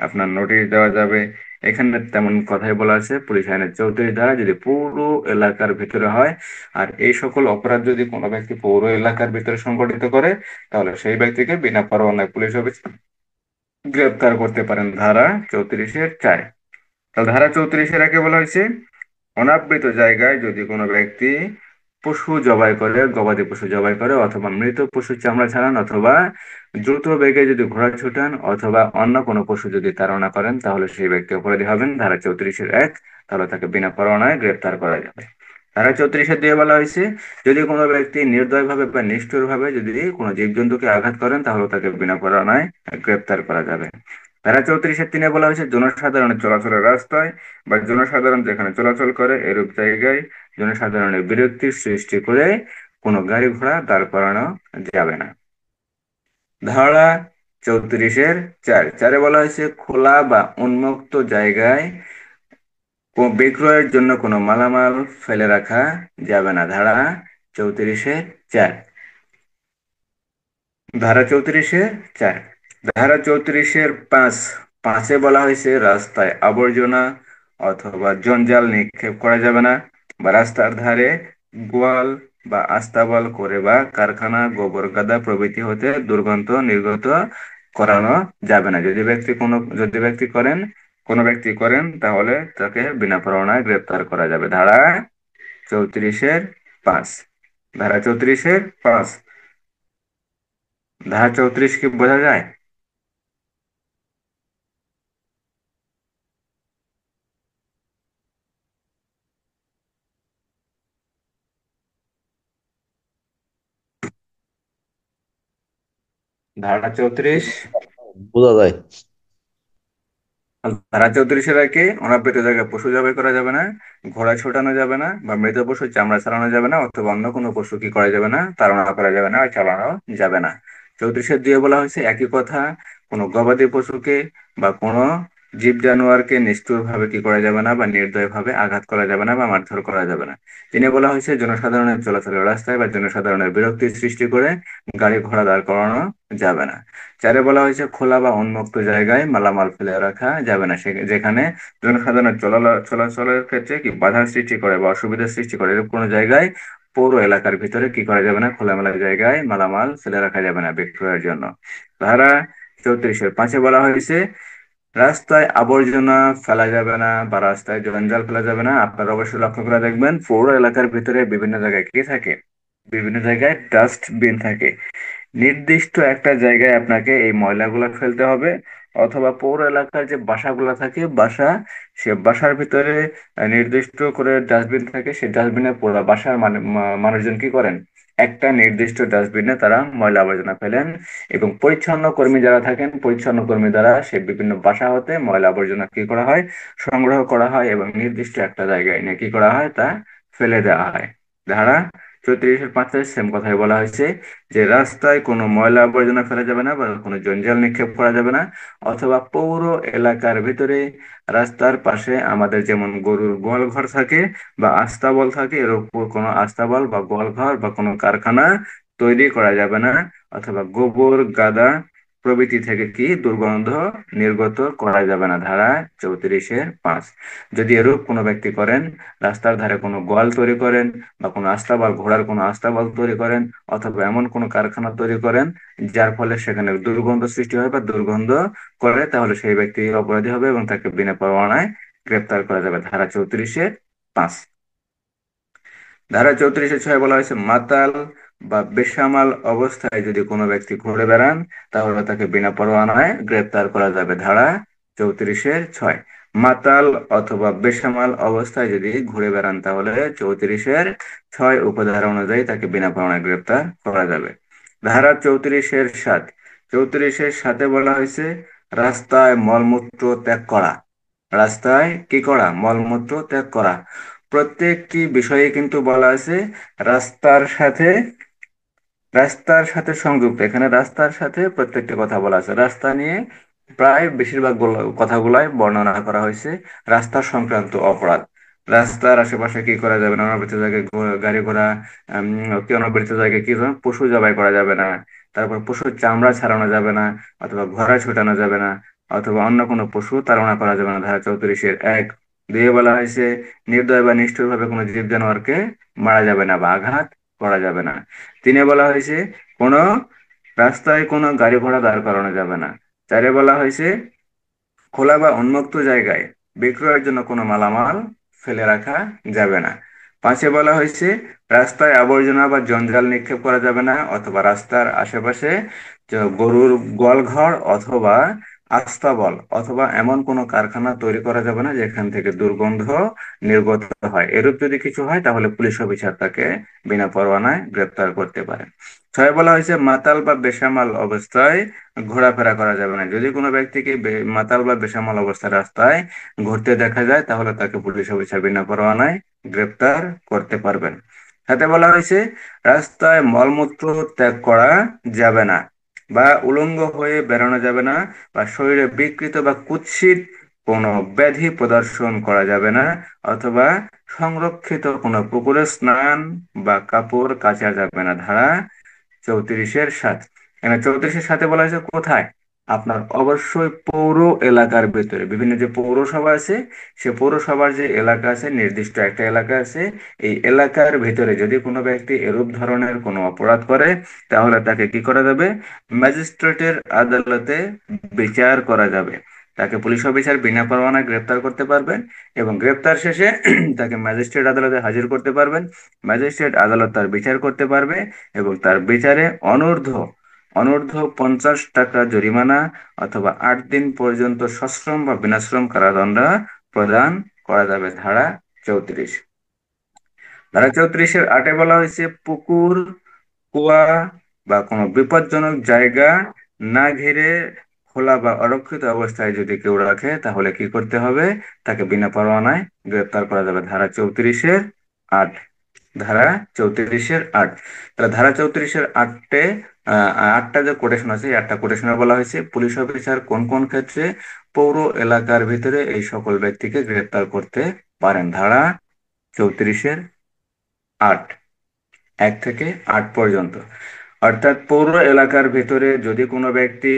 আপনার নোটিশ দেওয়া যাবে। এখানে তেমন কথাই বলা আছে, পুলিশ আইনের 34 ধারা যদি পুরো এলাকার ভিতরে হয় আর এই সকল অপরাধ যদি কোনো ব্যক্তি পৌর এলাকার ভিতরে সংঘটিত করে তাহলে সেই ব্যক্তিকে বিনা পরোয়ানায় পুলিশ অফিস গ্রেপ্তার করতে পারেন। ধারা 34-4। তাহলে ধারা 34-এ বলা হয়েছে, অনাবৃত জায়গায় যদি কোনো ব্যক্তি পশু জবাই করে, গবাদি পশু জবাই করে অথবা মৃত পশুর চামড়া ছাড়ান অথবা দ্রুত বেগে যদি ঘোড়া ছুটান অথবা অন্য কোনো পশু যদি তাড়না করেন তাহলে সেই ব্যক্তি অপরাধী হবেন। ধারা 34-1। তাহলে তাকে বিনা পরোয়ানায় গ্রেপ্তার করা যাবে। ধারা 34-2 বলা হয়েছে, যদি কোনো ব্যক্তি নির্দয়ভাবে বা নিষ্ঠুরভাবে যদি কোনো জীবজন্তুকে আঘাত করেন তাহলে তাকে বিনা পরোয়ানায় গ্রেপ্তার করা যাবে। ধারা 34-3 বলা হয়েছে জনসাধারণের চলাচলের রাস্তায় বা জনসাধারণ যেখানে চলাচল করে এরূপ জায়গায় জনসাধারণের বিরক্তির সৃষ্টি করে কোনো গাড়ি ঘোড়া দাঁড় করানো যাবে না। ধারা 34-4 বলা হয়েছে খোলা বা উন্মুক্ত জায়গায় বিক্রয়ের জন্য কোনো মালামাল ফেলে রাখা যাবে না। চৌত্রিশের 4 ধারা 34-4 ধারা 34-5 বলা হয়েছে রাস্তায় আবর্জনা অথবা জঞ্জাল নিক্ষেপ করা যাবে না, বা রাস্তার ধারে গোয়াল বা আস্তাবল করে বা কারখানা গোবর গাদা প্রভৃতি হতে দুর্গন্ধ নির্গত করানো যাবে না। যদি ব্যক্তি করেন তাহলে তাকে বিনা প্ররোচনায় গ্রেপ্তার করা যাবে। চৌত্রিশের পাঁচ ধারা 34-5 ধারা 34 কি বোঝা যায়? ধারা 34 বোঝা যায়। ধারা 34 কি অনাবৃত জায়গায় পশু জবাই করা যাবে না, ঘোড়া ছোটানো যাবে না, বা মৃত পশুর চামড়া ছাড়ানো যাবে না, অথবা অন্য কোনো পশু কি করা যাবে না, তাড়না করা যাবে না আর চালানো যাবে না। 34-2 বলা হয়েছে একই কথা, কোনো গবাদি পশুকে বা কোনো জীব জানোয়ারকে নিষ্ঠুরভাবে কি করা যাবে না বা নির্দয়ভাবে আঘাত করা যাবে না বা মারধর করা যাবে না। 3 বলা হয়েছে জনসাধারণের চলাচলের রাস্তায় বা জনসাধারণের বিরক্তির সৃষ্টি করে গাড়ি ঘোড়া দাঁড় করানো যাবে না। 4 বলা হয়েছে খোলা বা উন্মুক্ত জায়গায় মালামাল ফেলে রাখা যাবে না, যেখানে জনসাধারণের চলাচলের ক্ষেত্রে কি বাধার সৃষ্টি করে বা অসুবিধার সৃষ্টি করে এরকম কোনো জায়গায় পৌর এলাকার ভিতরে কি করা যাবে না, খোলামেলা জায়গায় মালামাল ফেলে রাখা যাবে না বিক্রয়ের জন্য। ধারা 34-5 বলা হয়েছে রাস্তায় আবর্জনা ফেলা যাবে না বা রাস্তায় জঞ্জাল ফেলা যাবে না। আপনারা অবশ্যই লক্ষ্য করে দেখবেন পৌর এলাকার ভিতরে বিভিন্ন জায়গায় কি থাকে, বিভিন্ন জায়গায় ডাস্টবিন থাকে। নির্দিষ্ট একটা জায়গায় আপনাকে এই ময়লাগুলো ফেলতে হবে, অথবা পৌর এলাকার যে বাসাগুলো থাকে সে বাসার ভিতরে নির্দিষ্ট করে ডাস্টবিন থাকে, সেই ডাস্টবিনে পুরো বাসার মানুষজন কি করেন, একটা নির্দিষ্ট ডাস্টবিনে তারা ময়লা আবর্জনা ফেলেন, এবং পরিচ্ছন্ন কর্মী যারা থাকেন পরিচ্ছন্ন কর্মী দ্বারা সে বিভিন্ন বাসা হতে ময়লা আবর্জনা কি করা হয়, সংগ্রহ করা হয় এবং নির্দিষ্ট একটা জায়গায় নিয়ে কি করা হয়, তা ফেলে দেওয়া হয়। ধারা 34-5 সেম কথাই বলা হয়েছে যে রাস্তায় কোনো ময়লা আবর্জনা ফেলা যাবে না বা কোনো জঞ্জাল নিক্ষেপ করা যাবে না, অথবা পৌর এলাকার ভিতরে রাস্তার পাশে আমাদের যেমন গরুর গোয়াল ঘর থাকে বা আস্তাবল থাকে, এর উপর কোনো আস্তাবল বা গোয়াল ঘর বা কোনো কারখানা তৈরি করা যাবে না, অথবা গোবর গাদা প্রভৃতি থেকে কি দুর্গন্ধ নির্গত করা যাবে না। ধারা 34-5 যদি এরূপ কোনো ব্যক্তি করেন, রাস্তার ধারে কোনো গোয়াল তৈরি করেন বা কোনো আস্তাবল ঘোড়ার কোনো আস্তাবল তৈরি করেন, অথবা এমন কোনো কারখানা তৈরি করেন যার ফলে সেখানে দুর্গন্ধ সৃষ্টি হয় বা দুর্গন্ধ করে, তাহলে সেই ব্যক্তি অপরাধী হবে এবং তাকে বিনা প্রমাণায় গ্রেপ্তার করা যাবে। ধারা 34-5 ধারা 34-6 বলা হয়েছে মাতাল বা বেসামাল অবস্থায় যদি কোনো ব্যক্তি ঘুরে বেড়ান তাহলে তাকে বিনা পরোয়ানায় গ্রেপ্তার করা যাবে। ধারা 34-6 মাতাল অথবা বেসামাল অবস্থায় যদি ঘুরে বেড়ান তাহলে 34-6 উপধারা অনুযায়ী তাকে বিনা পরোয়ানায় গ্রেপ্তার করা যাবে। ধারা 34-7 34-7 বলা হয়েছে রাস্তায় মলমূত্র ত্যাগ করা। রাস্তায় কি করা, মলমূত্র ত্যাগ করা। প্রত্যেকটি বিষয়ে কিন্তু বলা আছে রাস্তার সাথে রাস্তার সাথে সংযুক্ত, এখানে রাস্তার সাথে প্রত্যেকটি কথা বলা আছে। রাস্তা নিয়ে প্রায় বেশিরভাগ কথাগুলাই বর্ণনা করা হয়েছে রাস্তা সংক্রান্ত অপরাধ। রাস্তার আশেপাশে কি করা যাবে না, অনবরত জায়গায় গাড়ি ঘোড়া কি অনবরত জায়গায় কি ধরুন পশু জবাই করা যাবে না, তারপর পশুর চামড়া ছাড়ানো যাবে না, অথবা ঘোড়া ছুটানো যাবে না, অথবা অন্য কোনো পশু তাড়না করা যাবে না। ধারা 34-1 দিয়ে বলা হয়েছে নির্দয় বা নিষ্ঠুরভাবে কোনো জীব জানোয়ারকে মারা যাবে না বা আঘাত করা যাবে না। 3 বলা হয়েছে কোনো রাস্তায় কোনো গাড়ি ঘোড়া দাঁড় করানো যাবে না। 4 বলা হয়েছে খোলা বা উন্মুক্ত জায়গায় বিক্রয়ের জন্য কোনো মালামাল ফেলে রাখা যাবে না। 5 বলা হয়েছে রাস্তায় আবর্জনা বা জঞ্জাল নিক্ষেপ করা যাবে না, অথবা রাস্তার আশেপাশে গরুর গোয়ালঘর অথবা আস্তাবল অথবা এমন কোনো কারখানা তৈরি করা যাবে না যেখান থেকে দুর্গন্ধ নির্গত হয়। এরূপ যদি কিছু হয় তাহলে পুলিশ অফিসার তাকে বিনা পরোয়ানায় গ্রেপ্তার করতে পারে। ছয় বলা হয়েছে মাতাল বা বেসামাল অবস্থায় ঘোরাফেরা করা যাবে না। যদি কোনো ব্যক্তিকে মাতাল বা বেসামাল অবস্থায় রাস্তায় ঘুরতে দেখা যায় তাহলে তাকে পুলিশ অফিসার বিনা পরোয়ানায় গ্রেপ্তার করতে পারবেন। সাথে বলা হয়েছে রাস্তায় মলমূত্র ত্যাগ করা যাবে না, বা উলঙ্গ হয়ে বেরোনো যাবে না, বা শরীরে বিকৃত বা কুৎসিত কোনো ব্যাধি প্রদর্শন করা যাবে না, অথবা সংরক্ষিত কোনো পুকুরে স্নান বা কাপড় কাচা যাবে না। ধারা 34-7। এখানে 34-7 বলা হয়েছে কোথায়? আপনার অবশ্যই পৌর এলাকার ভিতরে বিভিন্ন যে পৌরসভা আছে, সে পৌরসভার যে এলাকা আছে, নির্দিষ্ট একটা এলাকা আছে, এই এলাকার ভিতরে যদি কোনো ব্যক্তি এরূপ ধরনের কোনো অপরাধ করে তাহলে তাকে কি করা যাবে? ম্যাজিস্ট্রেটের আদালতে বিচার করা যাবে। তাকে পুলিশ অফিসার বিনা পরোয়ানায় গ্রেপ্তার করতে পারবেন এবং গ্রেপ্তার শেষে তাকে ম্যাজিস্ট্রেট আদালতে হাজির করতে পারবেন। ম্যাজিস্ট্রেট আদালত তার বিচার করতে পারবে এবং তার বিচারে অনূর্ধ্ব অনূর্ধ্ব 50 টাকা জরিমানা অথবা 8 দিন পর্যন্ত সশ্রম বা বিনাশ্রম কারাদণ্ড প্রদান করা যাবে। ধারা 34। ধারা 34-8 বলা হয়েছে পুকুর, কুয়া বা কোনো বিপজ্জনক জায়গা না ঘিরে খোলা বা অরক্ষিত অবস্থায় যদি কেউ রাখে তাহলে কি করতে হবে? তাকে বিনা পরোয়ানায় গ্রেপ্তার করা যাবে। ধারা 34-8। ধারা 34-8। তাহলে ধারা 34-8-এ আটটা যে কোটেশন আছে, এই আটটা কোটেশনে বলা হয়েছে পুলিশ অফিসার কোন কোন ক্ষেত্রে পৌর এলাকার ভিতরে এই সকল ব্যক্তিকে গ্রেপ্তার করতে পারেন। ধারা 34-8, 1 থেকে 8 পর্যন্ত। অর্থাৎ পৌর এলাকার ভিতরে যদি কোনো ব্যক্তি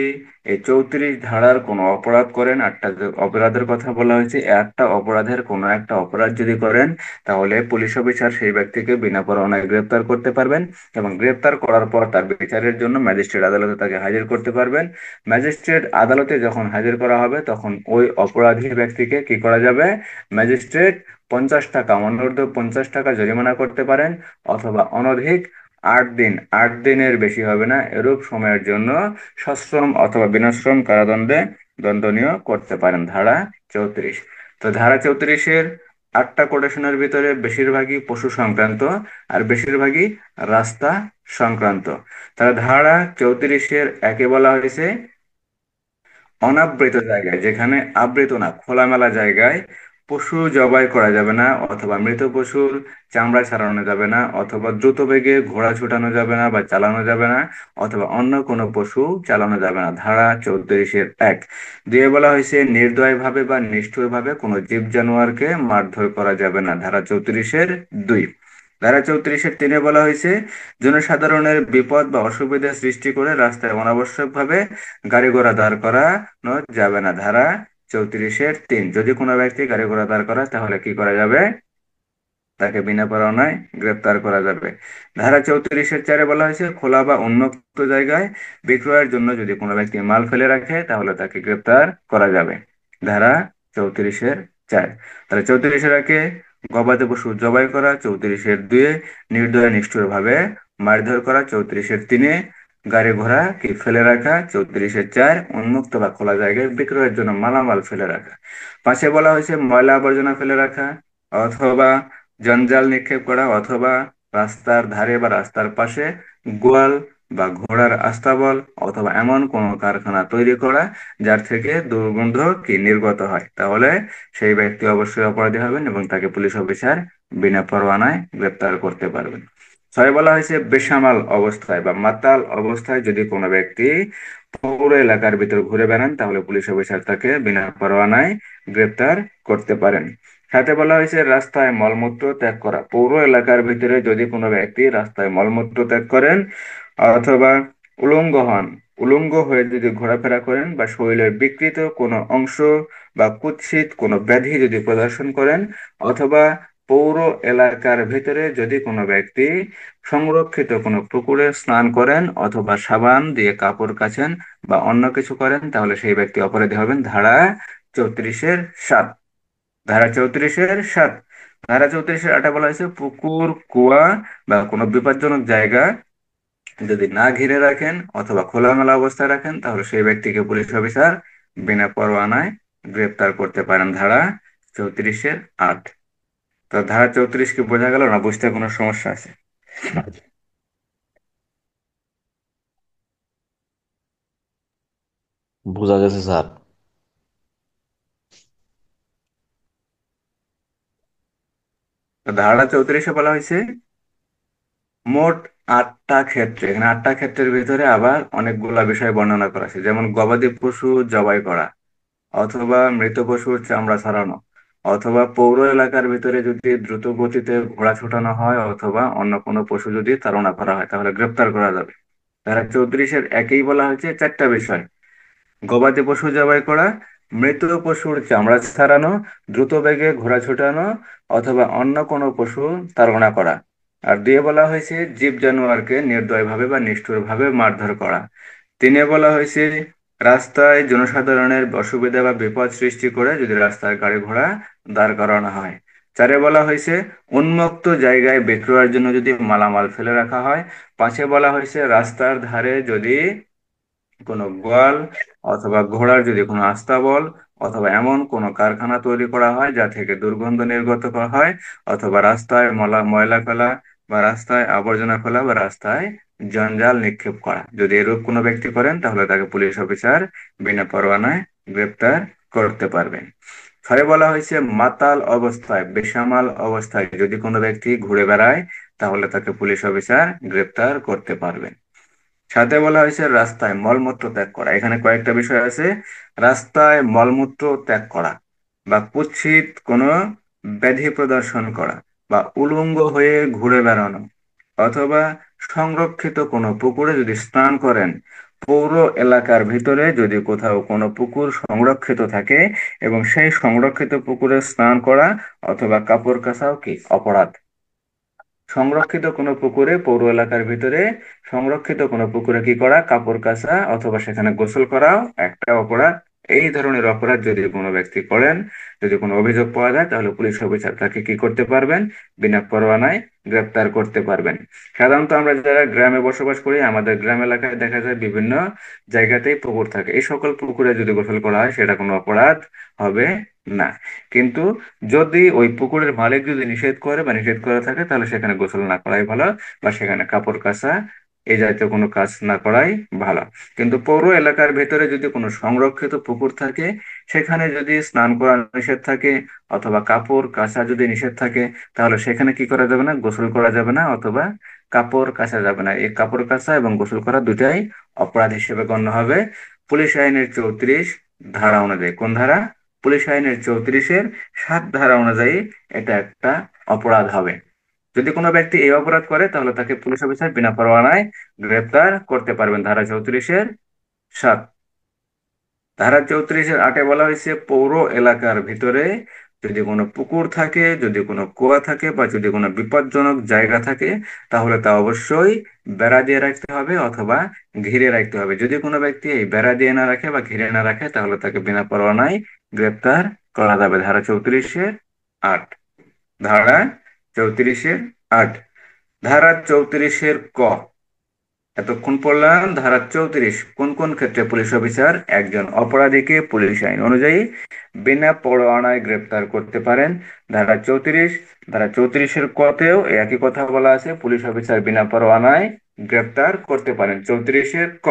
এই 34 ধারার কোনো অপরাধ করেন, আটটা যে অপরাধের কথা বলা হয়েছে, এই আটটা অপরাধের কোনো একটা অপরাধ যদি করেন তাহলে পুলিশ অফিসার সেই ব্যক্তিকে বিনা পরোয়ানায় গ্রেপ্তার করতে পারবেন এবং গ্রেপ্তার করার পর তার বিচারের জন্য ম্যাজিস্ট্রেট আদালতে তাকে হাজির করতে পারবেন। ম্যাজিস্ট্রেট আদালতে যখন হাজির করা হবে তখন ওই অপরাধী ব্যক্তিকে কি করা যাবে? ম্যাজিস্ট্রেট 50 টাকা, অনূর্ধ্ব 50 টাকা জরিমানা করতে পারেন, অথবা অনধিক 8 দিন, 8 দিনের বেশি হবে না, এরূপ সময়ের জন্য সশ্রম অথবা বিনাশ্রম কারাদণ্ডে দণ্ডনীয় করতে পারেন। ধারা 34। তো ধারা 34-এর আটটা কোটেশনের ভিতরে বেশিরভাগই পশু সংক্রান্ত আর বেশিরভাগই রাস্তা সংক্রান্ত। তাহলে ধারা 34-এর একে বলা হয়েছে অনাবৃত জায়গায়, যেখানে আবৃত না, খোলামেলা জায়গায় পশু জবাই করা যাবে না, অথবা মৃত পশুর চামড়া ছাড়ানো যাবে না, অথবা দ্রুত বেগে ঘোড়া ছুটানো যাবে না বা চালানো যাবে না, অথবা অন্য কোনো পশু চালানো যাবে না। ধারা 34-1। দিয়ে বলা হয়েছে নির্দয়ভাবে বা নিষ্ঠুরভাবে কোনো জীব জানোয়ারকে মারধর করা যাবে না। ধারা 34-2। ধারা 34-3 বলা হয়েছে জনসাধারণের বিপদ বা অসুবিধা সৃষ্টি করে রাস্তায় অনাবশ্যকভাবে গাড়ি ঘোড়া দাঁড় করানো যাবে না। ধারা 34-3। যদি কোনো ব্যক্তি গাড়ি ঘোড়া দাঁড় করায় তাহলে কি করা যাবে? তাকে বিনা পরোয়ানায় গ্রেপ্তার করা যাবে। ধারা 34-4 বলা হয়েছে খোলা বা উন্মুক্ত জায়গায় বিক্রয়ের জন্য যদি কোনো ব্যক্তি মাল ফেলে রাখে তাহলে তাকে গ্রেপ্তার করা যাবে। ধারা 34-4। তাহলে 34-1 গবাদি পশু জবাই করা, 34-2 নির্দয় নিষ্ঠুর ভাবে মারধর করা, 34-3 গাড়ি ঘোড়া কি ফেলে রাখা, 34-4 উন্মুক্ত বা খোলা জায়গায় বিক্রয়ের জন্য মালামাল ফেলে রাখা। পাশে বলা হয়েছে ময়লা আবর্জনা ফেলে রাখা, অথবা জঞ্জাল নিক্ষেপ করা, অথবা রাস্তার ধারে বা রাস্তার পাশে গোয়াল বা ঘোড়ার আস্তাবল অথবা এমন কোনো কারখানা তৈরি করা যার থেকে দুর্গন্ধ কি নির্গত হয়, তাহলে সেই ব্যক্তি অবশ্যই অপরাধী হবেন এবং তাকে পুলিশ অফিসার বিনা পরোয়ানায় গ্রেপ্তার করতে পারবেন। ছয় বলা হয়েছে বেসামাল অবস্থায় বা মাতাল অবস্থায় যদি কোনো ব্যক্তি পৌর এলাকার ভিতর ঘুরে বেড়ান তাহলে পুলিশ অফিসার তাকে বিনা পরোয়ানায় গ্রেপ্তার করতে পারেন। সাথে বলা হয়েছে রাস্তায় মলমূত্র ত্যাগ করা। পৌর এলাকার ভিতরে যদি কোনো ব্যক্তি রাস্তায় মলমূত্র ত্যাগ করেন অথবা উলঙ্গ হন, উলঙ্গ হয়ে যদি ঘোরাফেরা করেন বা শরীরের বিকৃত কোনো অংশ বা কুৎসিত কোনো ব্যাধি যদি প্রদর্শন করেন, অথবা পৌর এলাকার ভিতরে যদি কোনো ব্যক্তি সংরক্ষিত কোনো পুকুরে স্নান করেন অথবা সাবান দিয়ে কাপড় কাচেন বা অন্য কিছু করেন তাহলে সেই ব্যক্তি অপরাধী হবেন। ধারা 34-7। ধারা 34-7। ধারা 34-8 বলা হয়েছে পুকুর, কুয়া বা কোনো বিপজ্জনক জায়গা যদি না ঘিরে রাখেন অথবা খোলামেলা অবস্থায় রাখেন তাহলে সেই ব্যক্তিকে পুলিশ অফিসার বিনা পরোয়ানায় গ্রেপ্তার করতে পারেন, ধারা 34-8। তো ধারা 34 কি বোঝা গেল না? বুঝতে কোনো সমস্যা আছে? বোঝা গেছে স্যার। তো ধারা 34-এ বলা হয়েছে মোট 8টা ক্ষেত্রে, এখানে 8টা ক্ষেত্রের ভিতরে আবার অনেকগুলা বিষয় বর্ণনা করা আছে, যেমন গবাদি পশু জবাই করা, অথবা মৃত পশুর চামড়া ছাড়ানো, অথবা পৌর এলাকার ভিতরে যদি দ্রুত গতিতে ঘোড়া ছুটানো হয়, অথবা অন্য কোনো পশু যদি তাড়না করা হয় তাহলে গ্রেপ্তার করা যাবে। ধারা 34-এর একেই বলা হয়েছে 4টা বিষয়: গবাদি পশু জবাই করা, মৃত পশুর চামড়া ছাড়ানো, দ্রুত বেগে ঘোড়া ছুটানো, অথবা অন্য কোনো পশু তাড়না করা। আর দিয়ে বলা হয়েছে জীব জানোয়ারকে নির্দয়ভাবে বা নিষ্ঠুরভাবে মারধর করা। তিনে বলা হয়েছে রাস্তায় জনসাধারণের অসুবিধা বা বিপদ সৃষ্টি করে যদি রাস্তায় গাড়ি ঘোড়া দাঁড় করানো হয়। চারে বলা হয়েছে উন্মুক্ত জায়গায় বিক্রয়ের জন্য যদি মালামাল ফেলে রাখা হয়। পাঁচে বলা হয়েছে রাস্তার ধারে যদি কোনো গোয়াল অথবা ঘোড়ার যদি কোনো আস্তাবল অথবা এমন কোনো কারখানা তৈরি করা হয় যা থেকে দুর্গন্ধ নির্গত করা হয়, অথবা রাস্তায় ময়লা ফেলা বা রাস্তায় আবর্জনা ফেলা বা রাস্তায় জঞ্জাল নিক্ষেপ করা, যদি এরূপ কোনো ব্যক্তি করেন তাহলে তাকে পুলিশ অফিসার বিনা পরোয়ানায় গ্রেপ্তার করতে পারবেন। ছয় বলা হয়েছে মাতাল অবস্থায়, বেসামাল অবস্থায় যদি কোনো ব্যক্তি ঘুরে বেড়ায় তাহলে তাকে পুলিশ অফিসার গ্রেপ্তার করতে পারবেন। সাথে বলা হয়েছে রাস্তায় মলমূত্র ত্যাগ করা, এখানে কয়েকটা বিষয় আছে। রাস্তায় মলমূত্র ত্যাগ করা, বা কুৎসিত কোনো ব্যাধি প্রদর্শন করা, বা উলঙ্গ হয়ে ঘুরে বেড়ানো, অথবা সংরক্ষিত কোনো পুকুরে যদি স্নান করেন। পৌর এলাকার ভিতরে যদি কোথাও কোনো পুকুর সংরক্ষিত থাকে এবং সেই সংরক্ষিত পুকুরে স্নান করা অথবা কাপড় কাচাও কি অপরাধ। সংরক্ষিত কোনো পুকুরে, পৌর এলাকার ভিতরে সংরক্ষিত কোনো পুকুরে কি করা, কাপড় কাচা অথবা সেখানে গোসল করাও একটা অপরাধ। এই ধরনের অপরাধ যদি কোনো ব্যক্তি করেন, যদি কোনো অভিযোগ পাওয়া যায় তাহলে পুলিশ অফিসার তাকে কি করতে পারবেন, বিনা পরোয়ানায় গ্রেপ্তার করতে পারবেন। সাধারণত আমরা যারা গ্রামে বসবাস করি আমাদের গ্রাম এলাকায় দেখা যায় বিভিন্ন জায়গাতেই পুকুর থাকে, এই সকল পুকুরে যদি গোসল করা হয় সেটা কোনো অপরাধ হবে না। কিন্তু যদি ওই পুকুরের মালিক যদি নিষেধ করে বা নিষেধ করা থাকে তাহলে সেখানে গোসল না করাই ভালো, বা সেখানে কাপড় কাচা এই জাতীয় কোনো কাজ না করাই ভালো। কিন্তু পৌর এলাকার ভেতরে যদি কোনো সংরক্ষিত পুকুর থাকে, সেখানে যদি স্নান করা নিষেধ থাকে অথবা কাপড় কাচা যদি নিষেধ থাকে, তাহলে সেখানে কি করা যাবে না, গোসল করা যাবে না অথবা কাপড় কাচা যাবে না। এই কাপড় কাচা এবং গোসল করা দুটাই অপরাধ হিসেবে গণ্য হবে পুলিশ আইনের 34 ধারা অনুযায়ী। কোন ধারা? পুলিশ আইনের 34-এর 7 ধারা অনুযায়ী এটা একটা অপরাধ হবে। যদি কোনো ব্যক্তি এই অপরাধ করে তাহলে তাকে পুলিশ অফিসার বিনা পরোয়ানায় গ্রেপ্তার করতে পারবেন, ধারা 34-এর 7। ধারা 34-এর 8-এ বলা হয়েছে পৌর এলাকার ভিতরে যদি কোনো পুকুর থাকে, যদি কোনো কুয়া থাকে, বা যদি কোনো বিপজ্জনক জায়গা থাকে তাহলে তা অবশ্যই বেড়া দিয়ে রাখতে হবে অথবা ঘিরে রাখতে হবে। যদি কোনো ব্যক্তি এই বেড়া দিয়ে না রাখে বা ঘিরে না রাখে তাহলে তাকে বিনা পরোয়ানায় গ্রেপ্তার করা যাবে, ধারা 34-এর 8। ধারা 34-এর 8। ধারা 34-এর ক, এতক্ষণ পড়লাম ধারা 34 কোন কোন ক্ষেত্রে পুলিশ অফিসার একজন অপরাধীকে পুলিশ আইন অনুযায়ী বিনা পরোয়ানায় গ্রেপ্তার করতে পারেন। ধারা 34 একই কথা বলা আছে, পুলিশ অফিসার বিনা পরোয়ানায় গ্রেপ্তার করতে পারেন। 34-এর ক।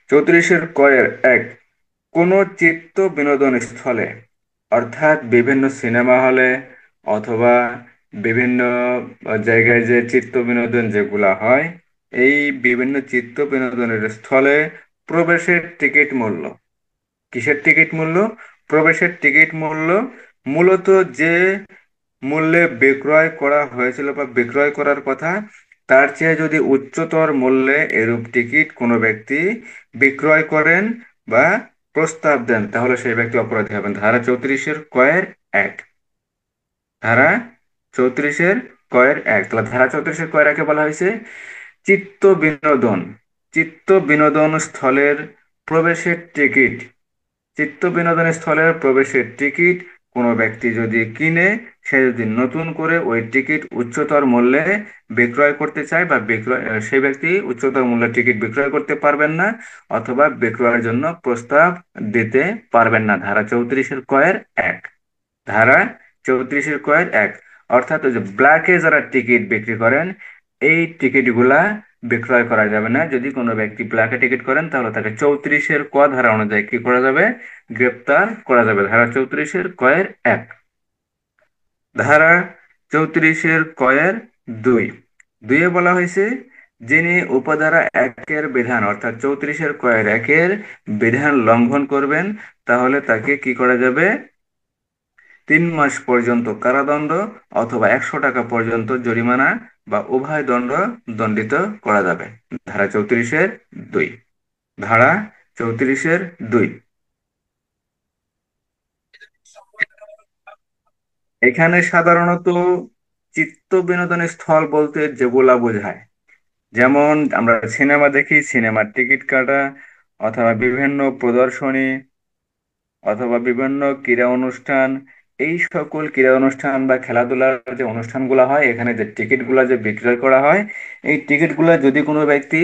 34-এর 1, কোনো চিত্ত বিনোদন স্থলে, অর্থাৎ বিভিন্ন সিনেমা হলে অথবা বিভিন্ন জায়গায় যে চিত্ত বিনোদন যেগুলা হয়, এই বিভিন্ন চিত্ত বিনোদনের স্থলে প্রবেশের টিকিট মূল্য, কিসের টিকিট মূল্য? প্রবেশের টিকিট মূল্য মূলত যে মূল্যে বিক্রয় করা হয়েছিল বা বিক্রয় করার কথা তার চেয়ে যদি উচ্চতর মূল্যে এরূপ টিকিট কোনো ব্যক্তি বিক্রয় করেন বা প্রস্তাব দেন তাহলে সেই ব্যক্তি অপরাধী হবেন, ধারা 34-এর 1। ধারা 34-এর 1। তাহলে ধারা 34-এর 1-এ বলা হয়েছে চিত্ত বিনোদন, চিত্ত বিনোদন স্থলের প্রবেশের টিকিট, চিত্ত বিনোদন স্থলের প্রবেশের টিকিট কোনো ব্যক্তি যদি কিনে, সে যদি নতুন করে ওই টিকিট উচ্চতর মূল্যে বিক্রয় করতে চায় বা সেই ব্যক্তি উচ্চতর মূল্যে টিকিট বিক্রয় করতে পারবেন না, অথবা বিক্রয়ের জন্য প্রস্তাব দিতে পারবেন না। ধারা 34-এর কয়ের 1। ধারা 34-এর কয়ের 1, অর্থাৎ ওই যে ব্ল্যাকে যারা টিকিট বিক্রি করেন, এই টিকিটগুলা বিক্রয় করা যাবে না। যদি কোনো ব্যক্তি ব্ল্যাকে টিকিট করেন, তাহলে তাকে 34-এর ক ধারা অনুযায়ী কি করা যাবে? গ্রেপ্তার করা যাবে। ধারা 34-এর কয়ের 1। ধারা 34-এর কয়ের 2। দুইয়ে বলা হয়েছে, যিনি উপধারা 1-এর বিধান অর্থাৎ 34-এর কয়ের 1-এর বিধান লঙ্ঘন করবেন, তাহলে তাকে কি করা যাবে? 3 মাস পর্যন্ত কারাদণ্ড অথবা 100 টাকা পর্যন্ত জরিমানা বা উভয় দণ্ড দণ্ডিত করা যাবে। ধারা 34-এর 2। ধারা 34-এর 2। এখানে সাধারণত চিত্ত বিনোদনের স্থল বলতে যেগুলা বোঝায়, যেমন আমরা সিনেমা দেখি, সিনেমার টিকিট কাটা, অথবা বিভিন্ন প্রদর্শনী, অথবা বিভিন্ন ক্রীড়া অনুষ্ঠান। এই সকল ক্রীড়া অনুষ্ঠান বা খেলাধুলার যে অনুষ্ঠানগুলো হয়, এখানে যে টিকিটগুলো যে বিক্রয় করা হয়, এই টিকিটগুলো যদি কোনো ব্যক্তি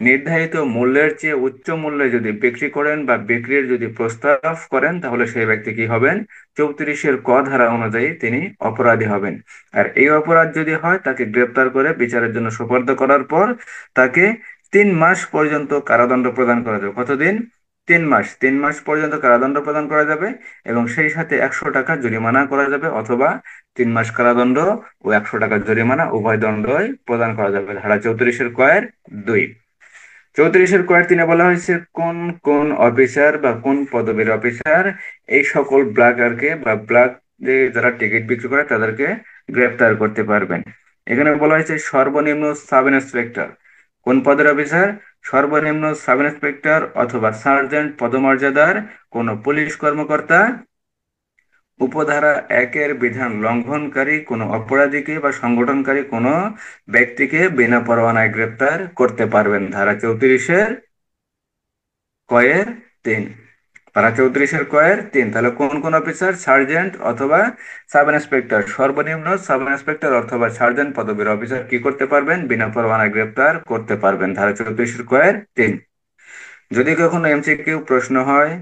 নির্ধারিত মূল্যের চেয়ে উচ্চ মূল্যে যদি বিক্রি করেন বা বিক্রির যদি প্রস্তাব করেন, তাহলে সেই ব্যক্তি কি হবেন? 34-এর ক ধারা অনুযায়ী তিনি অপরাধী হবেন। আর এই অপরাধ যদি হয়, তাকে গ্রেপ্তার করে বিচারের জন্য সোপর্দ করার পর তাকে 3 মাস পর্যন্ত কারাদণ্ড প্রদান করা যাবে। কতদিন? 3 মাস। 3 মাস পর্যন্ত কারাদণ্ড প্রদান করা যাবে, এবং সেই সাথে 100 টাকা জরিমানা করা যাবে, অথবা 3 মাস কারাদণ্ড ও 100 টাকা জরিমানা উভয় দণ্ডই প্রদান করা যাবে। ধারা 34-এর কয়ের 2। 34-এর কয়ের 3-এ বলা হয়েছে, কোন কোন অফিসার বা কোন পদবীর অফিসার এই সকল ব্ল্যাকারকে বা ব্ল্যাক যে যারা টিকিট বিক্রি করে তাদেরকে গ্রেপ্তার করতে পারবেন। এখানে বলা হয়েছে সর্বনিম্ন সাব ইন্সপেক্টর। কোন পদের অফিসার? সর্বনিম্ন সাব ইন্সপেক্টর অথবা সার্জেন্ট পদমর্যাদার কোন পুলিশ কর্মকর্তা উপধারা 1-এর বিধান লঙ্ঘনকারী কোনো অপরাধীকে বা সংগঠনকারী কোনো ব্যক্তিকে বিনা পরোয়ানায় গ্রেপ্তার করতে পারবেন। ধারা 34-এর কয়ের 3। ধারা 34-এর কয়ের 3। তাহলে কোন কোন অফিসার? সার্জেন্ট অথবা সাব ইন্সপেক্টর, সর্বনিম্ন সাব ইন্সপেক্টর অথবা সার্জেন্ট পদবীর অফিসার কি করতে পারবেন? বিনা পরোয়ানায় গ্রেপ্তার করতে পারবেন। ধারা 34-এর কয়ের 3। যদি কখনো এমসিকিউ প্রশ্ন হয়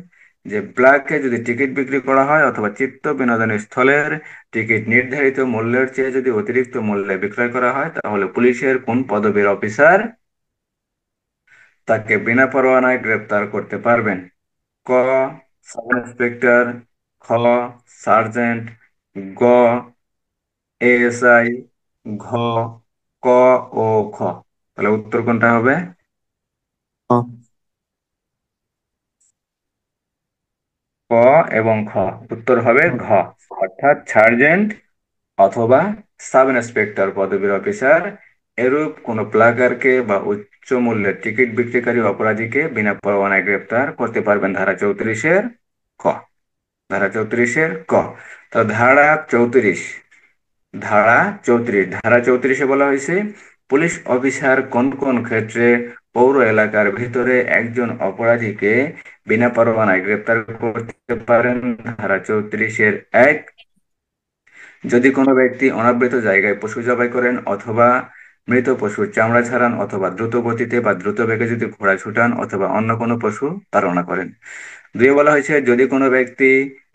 যে ব্ল্যাকে যদি টিকিট বিক্রি করা হয় অথবা চিত্ত বিনোদন স্থলের টিকিট নির্ধারিত মূল্যের চেয়ে যদি অতিরিক্ত মূল্যে বিক্রয় করা হয়, তাহলে পুলিশের কোন পদবীর অফিসার তাকে বিনা পরোয়ানায় গ্রেপ্তার করতে পারবেন? ক সাব ইন্সপেক্টর, খ সার্জেন্ট, গ এএসআই, ঘ ক ও খ। তাহলে উত্তর কোনটা হবে? ক এবং খ। উত্তর হবে ঘ, অর্থাৎ সার্জেন্ট অথবা সাব ইন্সপেক্টর পদবীর অফিসার এরূপ কোনো প্লাগারকে বা উচ্চ মূল্যের টিকিট বিক্রিকারী অপরাধীকে বিনা পরোয়ানায় গ্রেপ্তার করতে পারবেন। ধারা 34-এর ক। ধারা 34-এর ক। তো ধারা 34 বলা হয়েছে, পুলিশ অফিসার কোন কোন ক্ষেত্রে পৌর এলাকার ভিতরে একজন অপরাধীকে বিনা পরোয়ানায় গ্রেপ্তার করতে পারেন। ধারা 34-এর 1, যদি কোনো ব্যক্তি অনাবৃত জায়গায় পশু জবাই করেন, অথবা মৃত পশুর চামড়া ছাড়ান, অথবা দ্রুত গতিতে বা দ্রুত বেগে যদি ঘোড়া ছুটান, অথবা অন্য কোনো পশু তাড়না করেন। দুয়ে বলা হয়েছে, যদি কোনো ব্যক্তি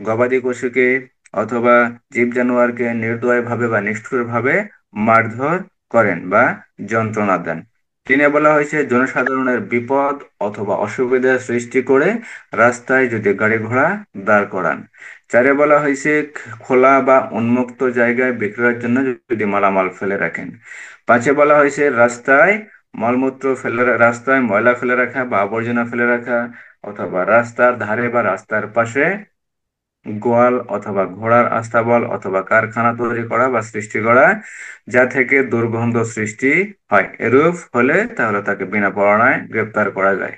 গবাদি পশুকে অথবা জীব জানোয়ারকে নির্দয়ভাবে বা নিষ্ঠুরভাবে মারধর করেন বা যন্ত্রণা দেন। তিনে বলা হয়েছে, জনসাধারণের বিপদ অথবা অসুবিধার সৃষ্টি করে রাস্তায় যদি গাড়ি ঘোড়া দাঁড় করান। চারে বলা হয়েছে, খোলা বা উন্মুক্ত জায়গায় বিক্রয়ের জন্য যদি মালামাল ফেলে রাখেন। পাঁচে বলা হয়েছে, রাস্তায় ময়লা ফেলে রাখা বা আবর্জনা ফেলে রাখা, অথবা রাস্তার ধারে বা রাস্তার পাশে গোয়াল অথবা ঘোড়ার আস্তাবল অথবা কারখানা তৈরি করা বা সৃষ্টি করা, যা থেকে দুর্গন্ধ সৃষ্টি হয়, এরূপ হলে তাহলে তাকে বিনা পরোয়ানায় গ্রেপ্তার করা যায়।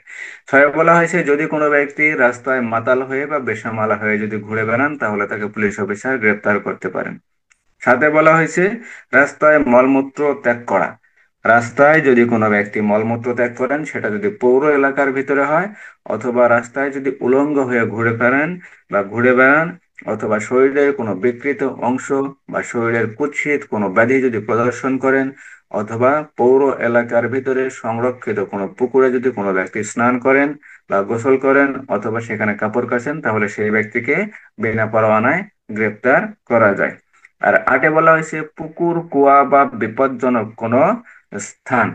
ছয় বলা হয়েছে, যদি কোনো ব্যক্তি রাস্তায় মাতাল হয়ে বা বেসামাল হয়ে যদি ঘুরে বেড়ান, তাহলে তাকে পুলিশ অফিসার গ্রেপ্তার করতে পারেন। সাথে বলা হয়েছে, রাস্তায় মলমূত্র ত্যাগ করা। রাস্তায় যদি কোনো ব্যক্তি মলমূত্র ত্যাগ করেন, সেটা যদি পৌর এলাকার ভিতরে হয়, অথবা রাস্তায় যদি উলঙ্গ হয়ে ঘুরে বেড়ান, অথবা শরীরের কোনো বিকৃত অংশ বা শরীরের কুৎসিত কোনো ব্যাধি যদি প্রদর্শন করেন, অথবা পৌর এলাকার ভিতরে সংরক্ষিত কোনো পুকুরে যদি কোনো ব্যক্তি স্নান করেন বা গোসল করেন অথবা সেখানে কাপড় কাচেন, তাহলে সেই ব্যক্তিকে বিনা পরোয়ানায় গ্রেপ্তার করা যায়। আর আটে বলা হয়েছে পুকুর, কুয়া বা বিপজ্জনক কোনো স্থান।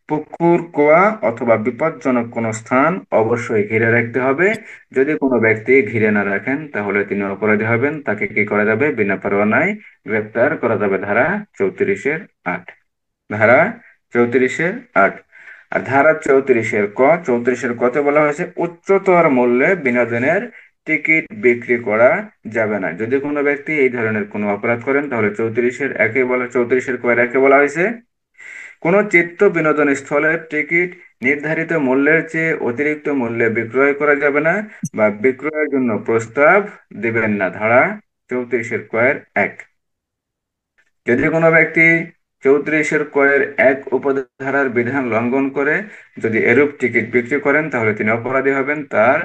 পুকুর, কুয়া অথবা বিপজ্জনক কোনো স্থান অবশ্যই ঘিরে রাখতে হবে। যদি কোনো ব্যক্তি ঘিরে না রাখেন তাহলে তিনি অপরাধী হবেন, তাকে কি করা যাবে? বিনা পরোয়ানায় গ্রেপ্তার করা যাবে, ধারা 34-8। ধারা 34-8। আর ধারা 34-ক, 34-এর কতে বলা হয়েছে উচ্চতর মূল্যে বিনোদনের টিকিট বিক্রি করা যাবে না। যদি কোনো ব্যক্তি এই ধরনের কোনো অপরাধ করেন তাহলে 34-ক বলা হয়েছে কোনো চিত্ত বিনোদন স্থলের টিকিট নির্ধারিত মূল্যের চেয়ে অতিরিক্ত মূল্যে বিক্রয় করা যাবে না বা বিক্রয়ের জন্য প্রস্তাব দিবেন না, ধারা 34-1। যদি কোনো ব্যক্তি 34-1 উপধারার বিধান লঙ্ঘন করে যদি এরূপ টিকিট বিক্রি করেন তাহলে তিনি অপরাধী হবেন। তার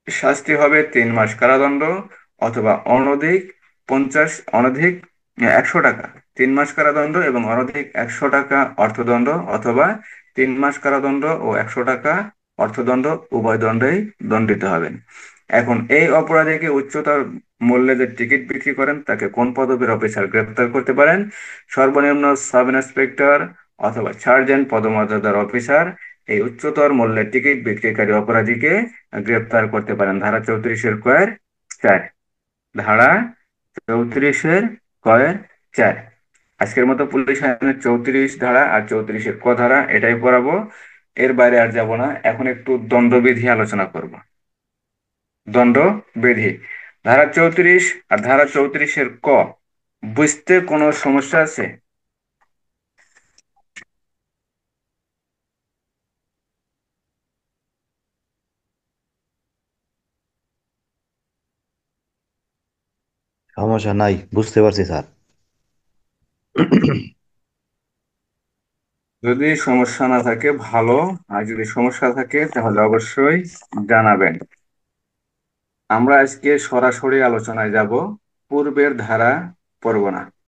শাস্তি হবে 3 মাস কারাদণ্ড অথবা অনধিক 100 টাকা। 3 মাস কারাদণ্ড এবং অনধিক 100 টাকা অর্থদণ্ড, অথবা 3 মাস কারাদণ্ড ও 100 টাকা অর্থদণ্ড, উভয় দণ্ডেই দণ্ডিত হবেন। এখন এই অপরাধীকে উচ্চতর মূল্যে যে টিকিট বিক্রি করেন তাকে কোন পদবীর অফিসার গ্রেপ্তার করতে পারেন? সর্বনিম্ন সাব ইন্সপেক্টর অথবা সার্জেন্ট পদমর্যাদার অফিসার এই উচ্চতর মূল্যের টিকিট বিক্রিকারী অপরাধীকে গ্রেপ্তার করতে পারেন, ধারা 34-4। ধারা 34-4। আজকের মতো পুলিশ আইনের 34 ধারা আর 34-ক ধারা এটাই পড়াবো। এর বাইরে আর যাব না। এখন একটু দণ্ডবিধি আলোচনা করব। দণ্ডবিধি, ধারা 34 আর ধারা 34-ক বুঝতে কোনো সমস্যা আছে? সমস্যা নাই, বুঝতে পারছি স্যার। যদি সমস্যা না থাকে ভালো, আর যদি সমস্যা থাকে তাহলে অবশ্যই জানাবেন। আমরা আজকে সরাসরি আলোচনায় যাব, পূর্বের ধারা পড়ব না।